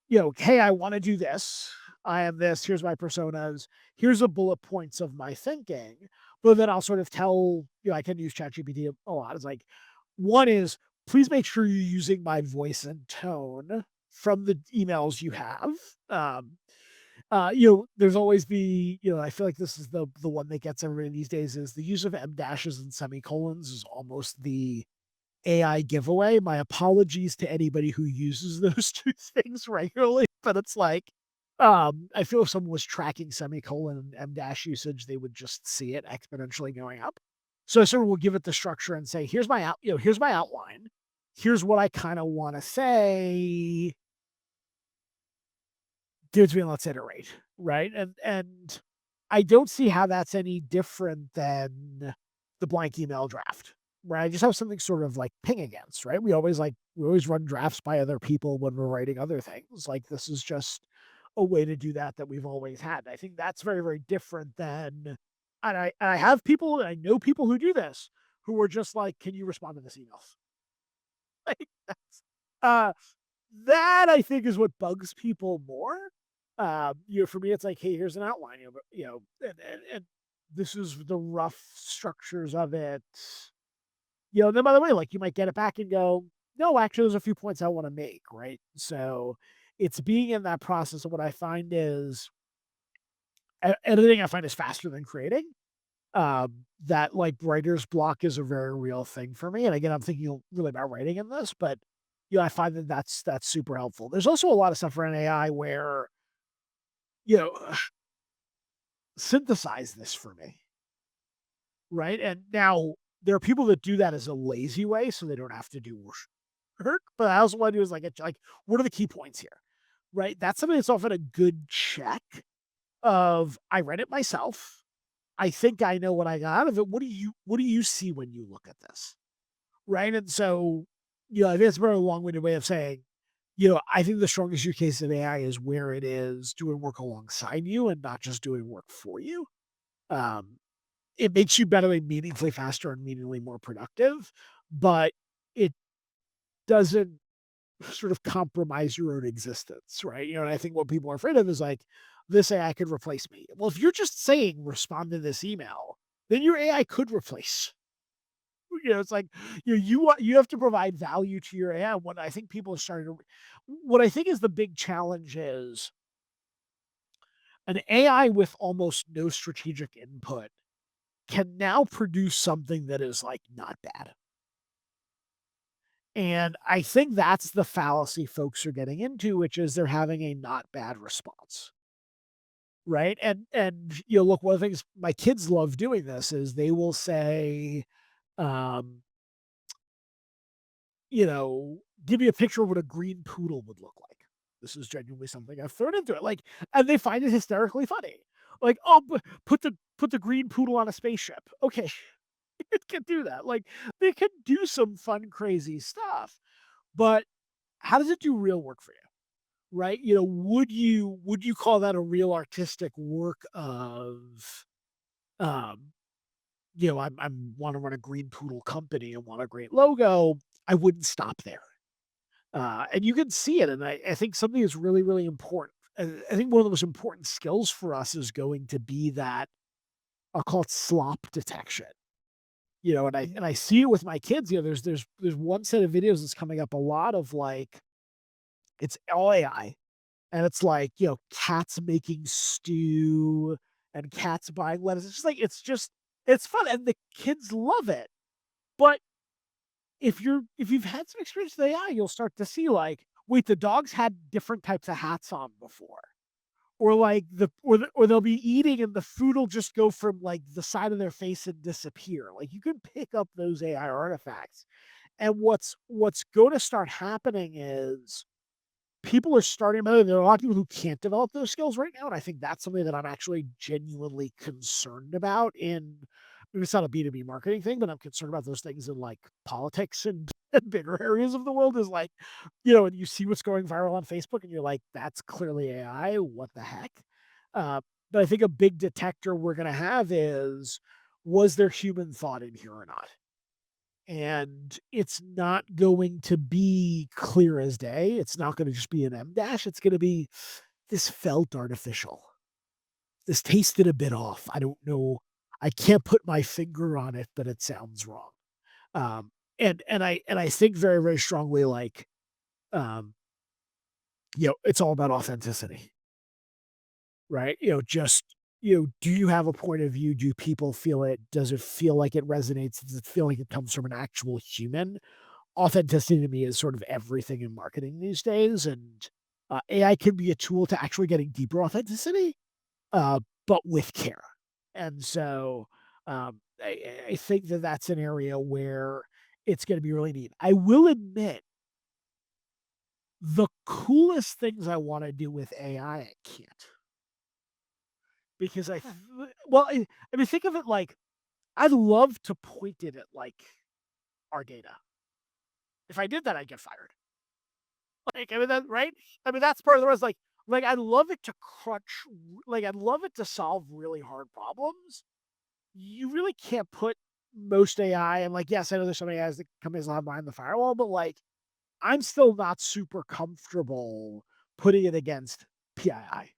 hey, I want to do this. I am this. Here's my personas. Here's the bullet points of my thinking. But then I'll sort of tell, I can use ChatGPT a lot. It's like, one is please make sure you're using my voice and tone from the emails you have. Um, there's always I feel like this is the one that gets everybody these days is the use of M dashes and semicolons is almost the AI giveaway. My apologies to anybody who uses those two things regularly, but it's like, I feel if someone was tracking semicolon and M dash usage, they would just see it exponentially going up. So I sort of will give it the structure and say, here's my outline. Here's what I kind of want to say. Dudes being let's iterate, right? And I don't see how that's any different than the blank email draft, right? I just have something sort of like ping against, right? We always run drafts by other people when we're writing other things. Like this is just a way to do that we've always had. I think that's very, very different than and I have people and I know people who do this who are just like, can you respond to this email? Like that's uh that I think is what bugs people more. For me, it's like, hey, here's an outline, and this is the rough structures of it. Then by the way, like you might get it back and go, no, actually, there's a few points I want to make, right? So it's being in that process. Of what I find is editing. I find is faster than creating. That like writer's block is a very real thing for me. And again, I'm thinking really about writing in this, but I find that's super helpful. There's also a lot of stuff around AI where, you know, synthesize this for me, right? And now there are people that do that as a lazy way, so they don't have to do work. But I also want to do is like what are the key points here, right? That's something that's often a good check of I read it myself. I think I know what I got out of it. What do you see when you look at this? Right. And so, I think it's a very long-winded way of saying, I think the strongest use case of AI is where it is doing work alongside you and not just doing work for you. Um, it makes you better and meaningfully faster and meaningfully more productive, but it doesn't sort of compromise your own existence, right? And I think what people are afraid of is like, this AI could replace me. Well, if you're just saying respond to this email, then your AI could replace. It's like you have to provide value to your AI. What I think people are starting to, what I think is the big challenge is an AI with almost no strategic input can now produce something that is like not bad. And I think that's the fallacy folks are getting into, which is they're having a not bad response. Right. And look, one of the things my kids love doing this is they will say, um, give me a picture of what a green poodle would look like. This is genuinely something I've thrown into it. Like, and they find it hysterically funny. Like, oh, put the green poodle on a spaceship. Okay, it can do that. Like, they can do some fun, crazy stuff. But how does it do real work for you? Right? Would you call that a real artistic work of um, I'm want to run a green poodle company and want a great logo? I wouldn't stop there. And you can see it. And I think something is really, really important. And I think one of the most important skills for us is going to be that I'll call it slop detection. And I see it with my kids. There's one set of videos that's coming up a lot of like it's all AI. And it's like, cats making stew and cats buying lettuce. It's fun. And the kids love it. But if you've had some experience with AI, you'll start to see like, wait, the dogs had different types of hats on before. Or like or they'll be eating and the food will just go from like the side of their face and disappear. Like you can pick up those AI artifacts. And what's going to start happening is people are starting to, there are a lot of people who can't develop those skills right now. And I think that's something that I'm actually genuinely concerned about it's not a B2B marketing thing, but I'm concerned about those things in like politics and bigger areas of the world is like, and you see what's going viral on Facebook and you're like, that's clearly AI. What the heck? Uh, but I think a big detector we're going to have is, was there human thought in here or not? And it's not going to be clear as day. It's not going to just be an M dash. It's going to be, this felt artificial. This tasted a bit off. I don't know. I can't put my finger on it, but it sounds wrong. and I think very, very strongly, like, um, it's all about authenticity, right? Just, do you have a point of view? Do people feel it? Does it feel like it resonates? Does it feel like it comes from an actual human? Authenticity to me is sort of everything in marketing these days, and AI can be a tool to actually getting deeper authenticity, uh, but with care. And so, I think that that's an area where it's going to be really neat. I will admit, the coolest things I want to do with AI, I can't, because well, I mean, think of it like I'd love to point it at like our data. If I did that, I'd get fired. Like, I mean, that right? I mean, that's part of the rest. Like I'd love it to crunch. Like, I'd love it to solve really hard problems. You really can't put most AI, and like, yes, I know there's some AIs that companies will have behind the firewall, but like, I'm still not super comfortable putting it against PII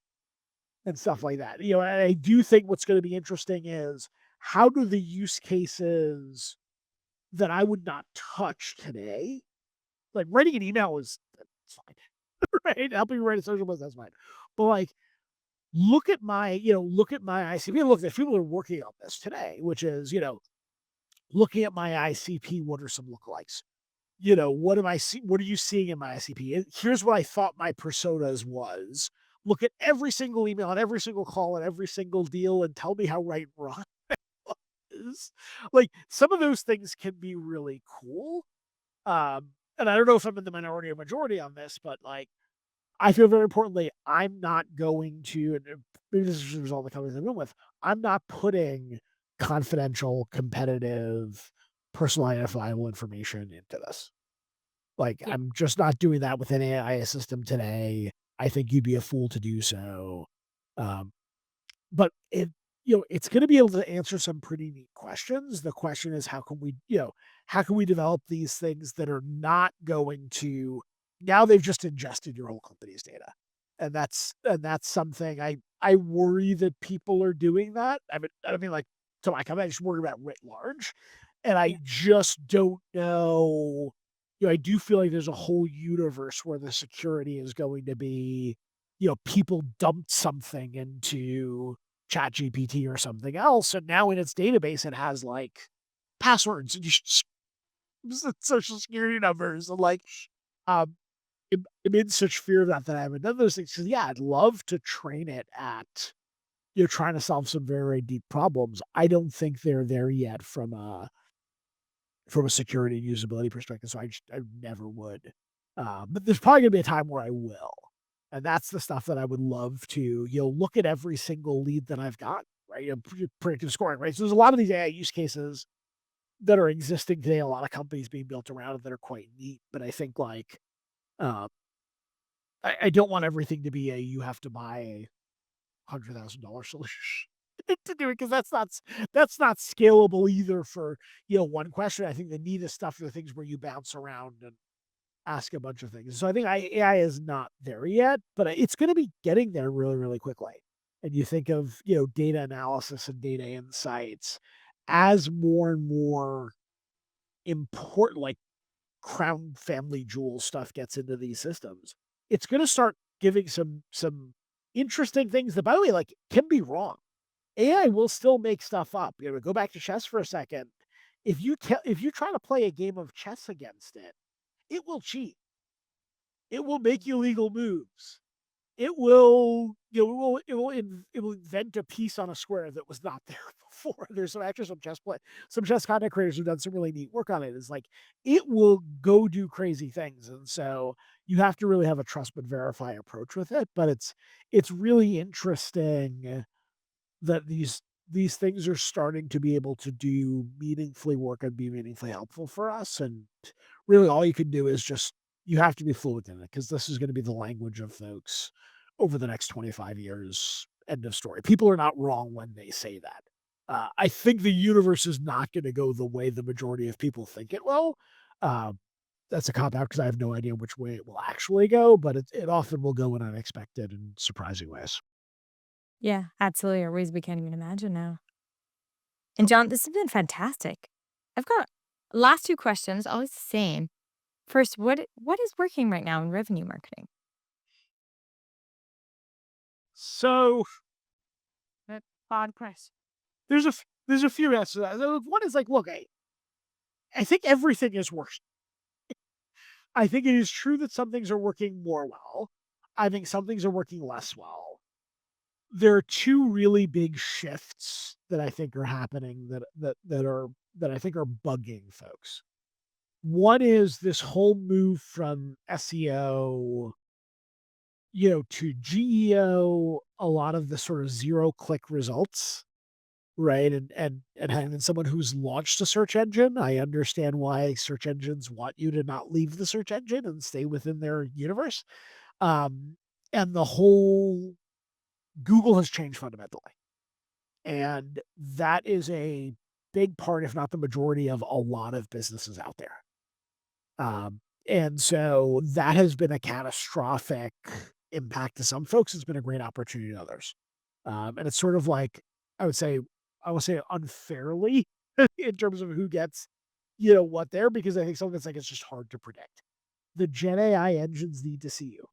and stuff like that. And I do think what's going to be interesting is how do the use cases that I would not touch today, like writing an email is that's fine, right? Helping you write a social post, that's fine. But like, look at my ICP. Look, there's people are working on this today, which is, looking at my ICP, what are some lookalikes? What am I see? What are you seeing in my ICP? Here's what I thought my personas was. Look at every single email and every single call and every single deal and tell me how right and wrong it is. Like, some of those things can be really cool. And I don't know if I'm in the minority or majority on this, but like, I feel very importantly, I'm not going to, and maybe this is all the companies I've been with, I'm not putting confidential, competitive, personal identifiable information into this. Like,
Yeah.
I'm just not doing that with an AI system today. I think you'd be a fool to do so. Um, but it's going to be able to answer some pretty neat questions. The question is, how can we develop these things that are not going to, now they've just ingested your whole company's data. And that's something I worry that people are doing that. I mean, like, to my company, I just worry about writ large. And I
Yeah.
just don't know. I do feel like there's a whole universe where the security is going to be, people dumped something into Chat GPT or something else, and now in its database it has like passwords and social security numbers, and like, um, I'm in such fear of that I haven't done those things. Because yeah, I'd love to train it at, trying to solve some very, very deep problems. I don't think they're there yet from a security and usability perspective. So I never would. But there's probably gonna be a time where I will. And that's the stuff that I would love to, look at every single lead that I've got, right? Predictive scoring, right? So there's a lot of these AI use cases that are existing today, a lot of companies being built around it that are quite neat. But I think like, uh, I don't want everything to be you have to buy a $100,000 solution to do it, because that's not scalable either for, one question. I think the neatest stuff are the things where you bounce around and ask a bunch of things. So I think AI is not there yet, but it's going to be getting there really, really quickly. And you think of, data analysis and data insights as more and more important, like crown family jewel stuff gets into these systems. It's going to start giving some interesting things that, by the way, like, can be wrong. AI will still make stuff up. Go back to chess for a second. If you try to play a game of chess against it, it will cheat. It will make illegal moves. It will, it will invent a piece on a square that was not there before. There's some chess content creators who've done some really neat work on it. It's like, it will go do crazy things, and so you have to really have a trust but verify approach with it. But it's really interesting that these things are starting to be able to do meaningfully work and be meaningfully helpful for us. And really, all you can do is just, you have to be fluent in it, because this is going to be the language of folks over the next 25 years. End of story. People are not wrong when they say that. I think the universe is not going to go the way the majority of people think it will. Uh, that's a cop out, because I have no idea which way it will actually go, but it often will go in unexpected and surprising ways.
Yeah, absolutely. Or ways we can't even imagine now. And John, this has been fantastic. I've got Last two questions, always the same. First, what is working right now in revenue marketing?
So that odd press. There's a few answers to that. One is like, look, I think everything is worse. I think it is true that some things are working more well. I think some things are working less well. There are two really big shifts that I think are happening that I think are bugging folks. One is this whole move from SEO, to GEO, a lot of the sort of zero click results, right? And having been someone who's launched a search engine, I understand why search engines want you to not leave the search engine and stay within their universe. Um, and the whole Google has changed fundamentally. And that is a big part, if not the majority, of a lot of businesses out there. And so that has been a catastrophic impact to some folks. It's been a great opportunity to others. And it's sort of like, I would say, I will say unfairly in terms of who gets, what there, because I think some of it's like, it's just hard to predict. The Gen AI engines need to see you.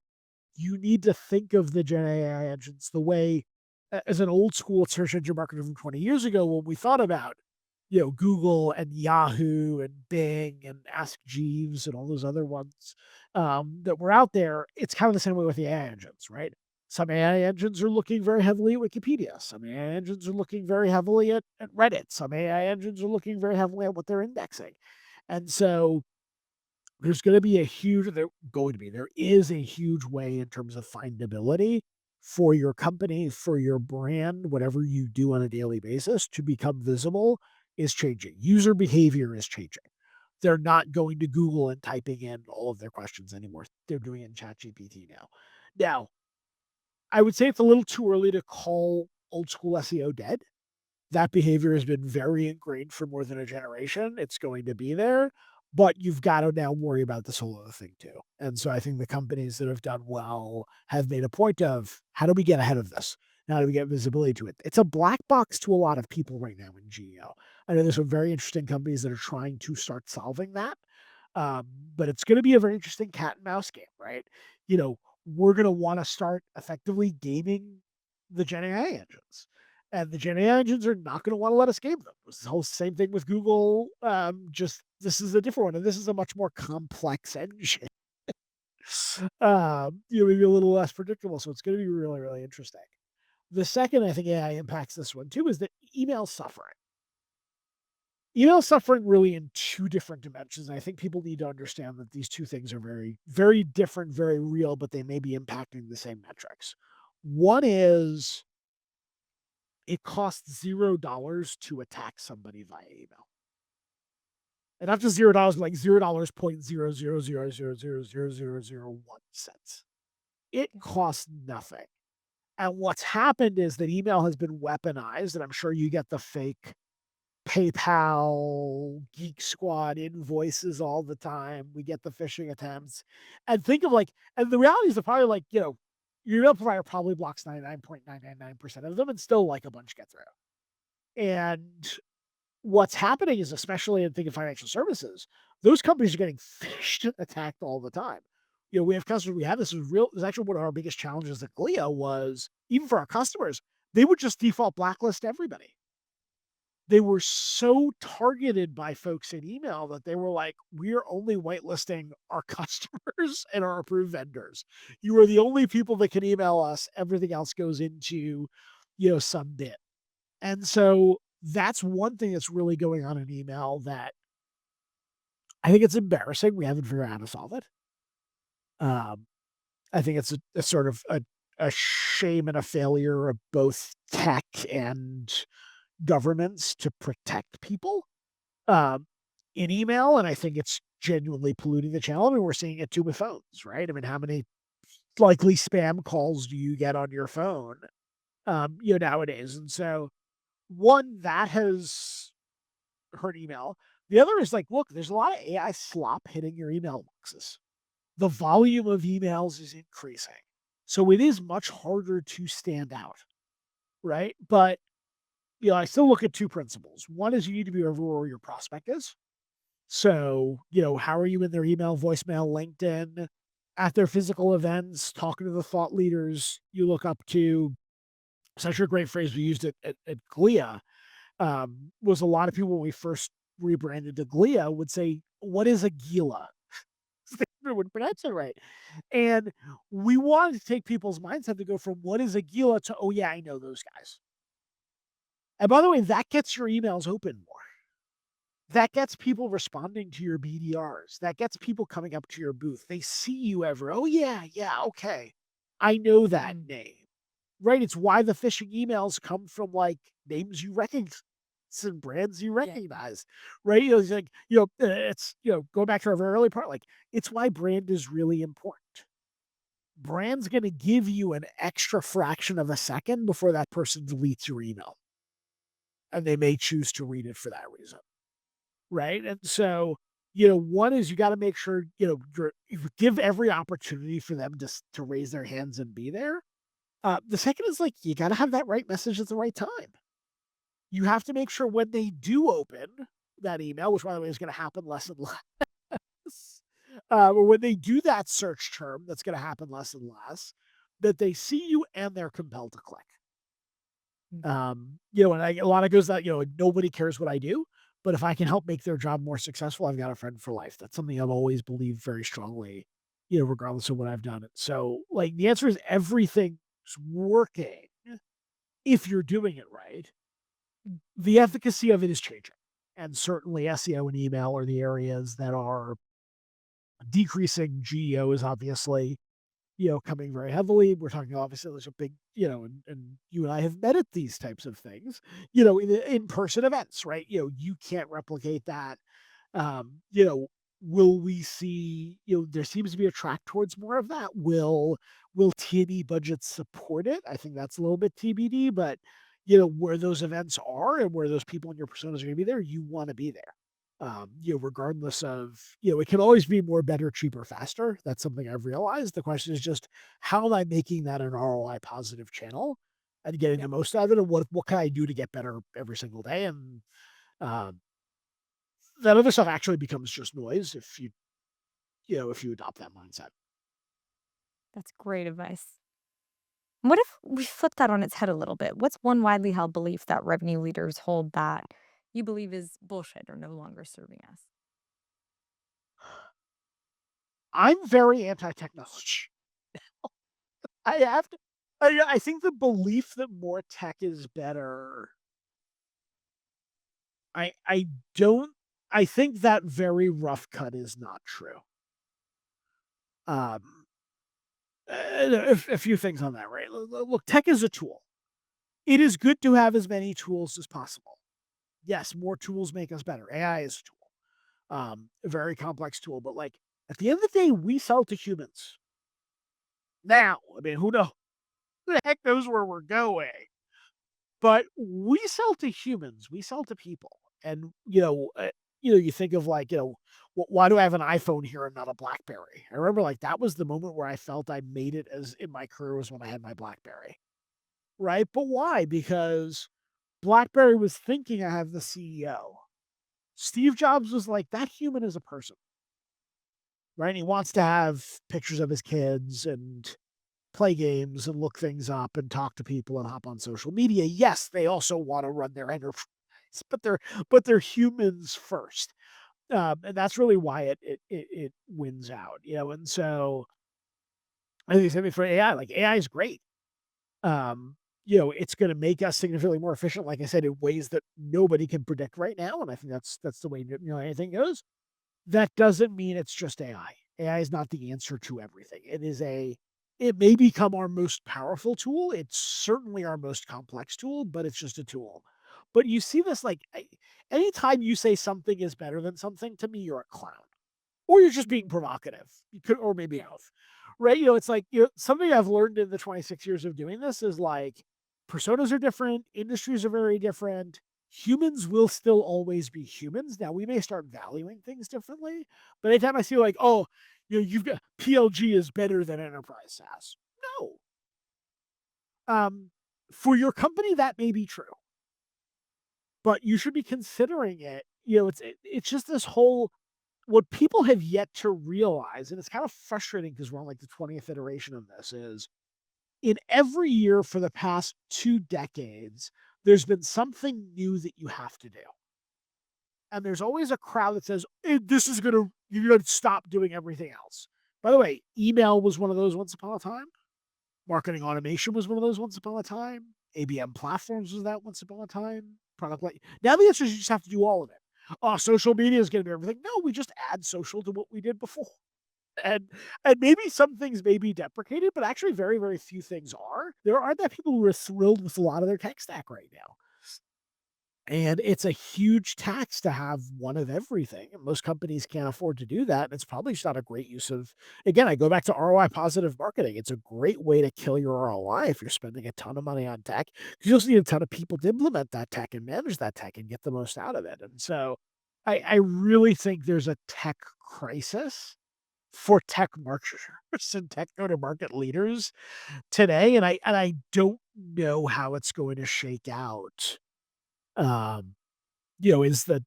You need to think of the Gen AI engines the way, as an old school search engine marketer from 20 years ago, when we thought about, Google and Yahoo and Bing and Ask Jeeves and all those other ones that were out there. It's kind of the same way with the AI engines, right? Some AI engines are looking very heavily at Wikipedia. Some AI engines are looking very heavily at Reddit. Some AI engines are looking very heavily at what they're indexing. And so there's going to be there is a huge way in terms of findability for your company, for your brand, whatever you do on a daily basis to become visible is changing. User behavior is changing. They're not going to Google and typing in all of their questions anymore. They're doing it in ChatGPT now. Now, I would say it's a little too early to call old school SEO dead. That behavior has been very ingrained for more than a generation. It's going to be there, but you've got to now worry about this whole other thing too. And so I think the companies that have done well have made a point of how do we get ahead of this? How do we get visibility to it? It's a black box to a lot of people right now in GEO. I know there's some very interesting companies that are trying to start solving that. Um, but it's going to be a very interesting cat and mouse game, right? We're going to want to start effectively gaming the Gen AI engines. And the Gen AI engines are not going to want to let us game them. It's the whole same thing with Google. Just this is a different one, and this is a much more complex engine. Maybe a little less predictable. So it's going to be really, really interesting. The second, I think AI impacts this one too, is that email suffering. Email suffering really in two different dimensions. And I think people need to understand that these two things are very, very different, very real, but they may be impacting the same metrics. One is it costs $0 to attack somebody via email. And not just $0, like $0 0.000000001 cents. It costs nothing. And what's happened is that email has been weaponized, and I'm sure you get the fake PayPal, Geek Squad invoices all the time. We get the phishing attempts. And think of and the reality is that probably your email provider probably blocks 99.999% of them and still a bunch get through. And what's happening is, especially in think of financial services, those companies are getting phished, attacked all the time. We have customers, this is actually one of our biggest challenges at Glia was, even for our customers, they would just default blacklist everybody. They were so targeted by folks in email that they were like, we're only whitelisting our customers and our approved vendors. You are the only people that can email us. Everything else goes into, some bit. And so that's one thing that's really going on in email that I think it's embarrassing. We haven't figured out how to solve it. I think it's a sort of a shame and a failure of both tech and governments to protect people in email. And I think it's genuinely polluting the channel. I mean, we're seeing it too with phones, right? I mean, how many likely spam calls do you get on your phone, nowadays? And so one, that has hurt email. The other is look, there's a lot of AI slop hitting your email boxes. The volume of emails is increasing. So it is much harder to stand out, right? But I still look at two principles. One is you need to be everywhere your prospect is. So, how are you in their email, voicemail, LinkedIn, at their physical events, talking to the thought leaders you look up to? Such a great phrase we used at Glia, was a lot of people when we first rebranded to Glia would say, "What is a Gila?" They would pronounce it right. And we wanted to take people's mindset to go from "What is a Gila?" to "Oh, yeah, I know those guys." And by the way, that gets your emails open more. That gets people responding to your BDRs. That gets people coming up to your booth. They see you ever. "Oh, yeah, yeah, okay. I know that name." Right? It's why the phishing emails come from, like, names you recognize and brands you recognize, right? It's like, it's, going back to our very early part, like, it's why brand is really important. Brand's gonna give you an extra fraction of a second before that person deletes your email, and they may choose to read it for that reason. Right? And so, one is you gotta make sure, you give every opportunity for them to raise their hands and be there. The second is, like, you gotta have that right message at the right time. You have to make sure when they do open that email, which by the way is gonna happen less and less, or when they do that search term, that's gonna happen less and less, that they see you and they're compelled to click. And a lot of goes that, nobody cares what I do, but if I can help make their job more successful, I've got a friend for life. That's something I've always believed very strongly, regardless of what I've done. So, like, the answer is everything's working if you're doing it right. The efficacy of it is changing. And certainly SEO and email are the areas that are decreasing. GEO is obviously, coming very heavily. We're talking obviously there's a big, and you and I have met at these types of things, in-person events, right? You can't replicate that. um, you know, will we see, there seems to be a track towards more of that. Will T&E budgets support it? I think that's a little bit TBD, but where those events are and where those people in your personas are going to be there, you want to be there. Regardless of, it can always be more, better, cheaper, faster. That's something I've realized. The question is just how am I making that an ROI positive channel and getting the most out of it, and what can I do to get better every single day? And um, that other stuff actually becomes just noise if you adopt that mindset.
That's great advice. What if we flip that on its head a little bit? What's one widely held belief that revenue leaders hold that you believe is bullshit or no longer serving us?
I'm very anti-technology. I have to. I think the belief that more tech is better. I don't. I think that very rough cut is not true. Um, a few things on that, right? Look, tech is a tool. It is good to have as many tools as possible. Yes, more tools make us better. AI is a tool, a very complex tool, but, like, at the end of the day, we sell to humans. Now, I mean, who the heck knows where we're going? But we sell to humans, we sell to people. And, you think of, like, why do I have an iPhone here and not a BlackBerry? I remember, like, that was the moment where I felt I made it as in my career, was when I had my BlackBerry, right? But why? Because BlackBerry was thinking I have the CEO. Steve Jobs was like, that human is a person, right? And he wants to have pictures of his kids and play games and look things up and talk to people and hop on social media. Yes, they also want to run their enterprise, but they're humans first. And that's really why it wins out, And so I think same thing for AI. Like, AI is great. Um, it's going to make us significantly more efficient. Like I said, in ways that nobody can predict right now, and I think that's the way anything goes. That doesn't mean it's just AI. AI is not the answer to everything. It may become our most powerful tool. It's certainly our most complex tool, but it's just a tool. But you see this, like, anytime you say something is better than something, to me, you're a clown or you're just being provocative. You could, or maybe both, right? It's like, something I've learned in the 26 years of doing this is, like, personas are different, industries are very different. Humans will still always be humans. Now we may start valuing things differently, but anytime I see, like, oh, you've got PLG is better than enterprise SaaS. No. For your company, that may be true, but you should be considering it, it's just this whole what people have yet to realize, and it's kind of frustrating because we're on like the 20th iteration of this, is in every year for the past 2 decades, there's been something new that you have to do. And there's always a crowd that says, this is you're going to stop doing everything else. By the way, email was one of those once upon a time. Marketing automation was one of those once upon a time. ABM platforms was that once upon a time. Product like now the answer is you just have to do all of it. Oh, social media is going to be everything. No, we just add social to what we did before. And maybe some things may be deprecated, but actually very, very few things are. There aren't that people who are thrilled with a lot of their tech stack right now. And it's a huge tax to have one of everything. And most companies can't afford to do that. And it's probably just not a great use of, again, I go back to ROI positive marketing. It's a great way to kill your ROI if you're spending a ton of money on tech. You just need a ton of people to implement that tech and manage that tech and get the most out of it. And so I really think there's a tech crisis for tech marketers and tech go-to-market leaders today. And I don't know how it's going to shake out. Um, is the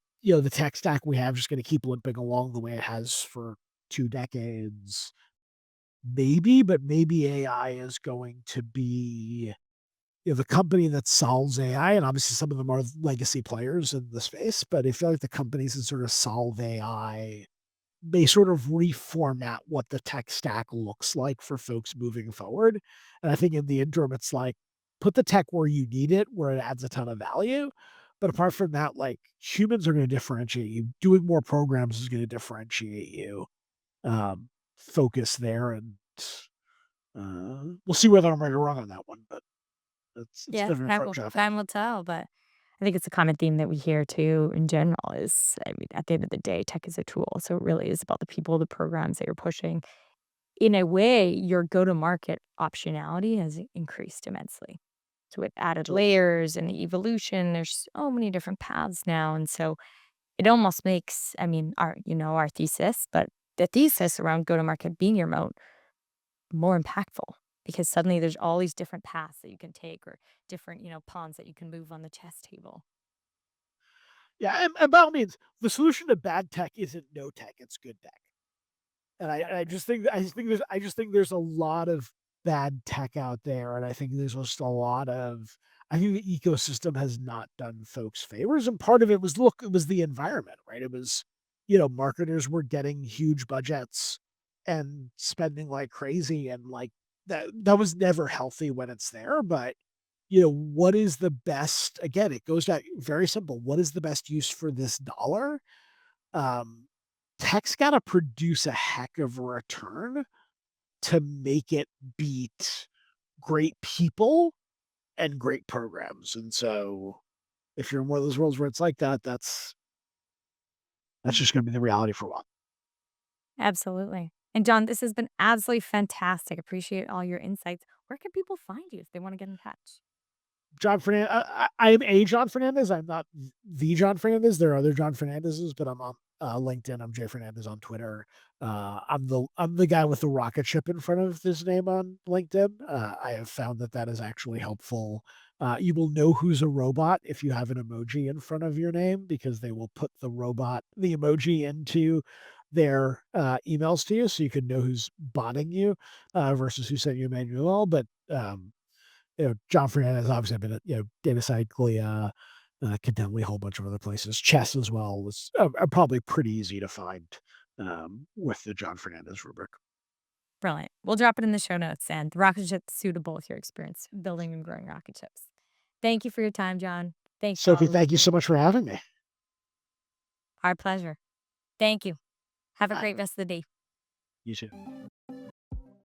tech stack we have just going to keep limping along the way it has for 2 decades? Maybe, but maybe AI is going to be the company that solves AI, and obviously some of them are legacy players in the space. But I feel like the companies that sort of solve AI may sort of reformat what the tech stack looks like for folks moving forward. And I think in the interim, it's like put the tech where you need it, where it adds a ton of value. But apart from that, like humans are going to differentiate you. Doing more programs is going to differentiate you. Focus there, and we'll see whether I'm right or wrong on that one. But it's a
Yeah,
different approach. I've
time will tell, but I think it's a common theme that we hear too in general is, I mean, at the end of the day, tech is a tool. So it really is about the people, the programs that you're pushing. In a way, your go-to-market optionality has increased immensely. So with added
so
layers and evolution, there's so many different paths now. And so it almost makes, I mean, our thesis, but the thesis around go-to-market being your moat more impactful because suddenly there's all these different paths that you can take or different, pawns that you can move on the chess table.
yeah, and by all means, the solution to bad tech isn't no tech; it's good tech. And I just think there's a lot of bad tech out there, and I think there's just a lot of I think the ecosystem has not done folks favors, and part of it was it was the environment, right? It was marketers were getting huge budgets and spending like crazy, and like that was never healthy when it's there. But what is the best? Again, it goes back very simple. What is the best use for this dollar? um, Tech's got to produce a heck of a return to make it beat great people and great programs. And so, if you're in one of those worlds where it's like that, that's just going to be the reality for a while.
Absolutely. And John, this has been absolutely fantastic. Appreciate all your insights. Where can people find you if they want to get in touch?
John Fernandez. I am a John Fernandez. I'm not the John Fernandez. There are other John Fernandezes, but I'm on LinkedIn. I'm Jay Fernandez on Twitter. I'm the guy with the rocket ship in front of his name on LinkedIn. I have found that is actually helpful. You will know who's a robot if you have an emoji in front of your name because they will put the emoji into their emails to you, so you can know who's botting you versus who sent you a manual. But John Fernandez obviously been at, Datasite, Glia, Contently, a whole bunch of other places. Chess as well was probably pretty easy to find with the John Fernandez rubric.
Brilliant. We'll drop it in the show notes and the rocket ship's suitable with your experience building and growing rocket ships. Thank you for your time, John. Thanks to all
Sophie,
the
thank you so
listeners.
much for having me.
Our pleasure. Thank you. Have a
Bye.
great rest of the day.
You too.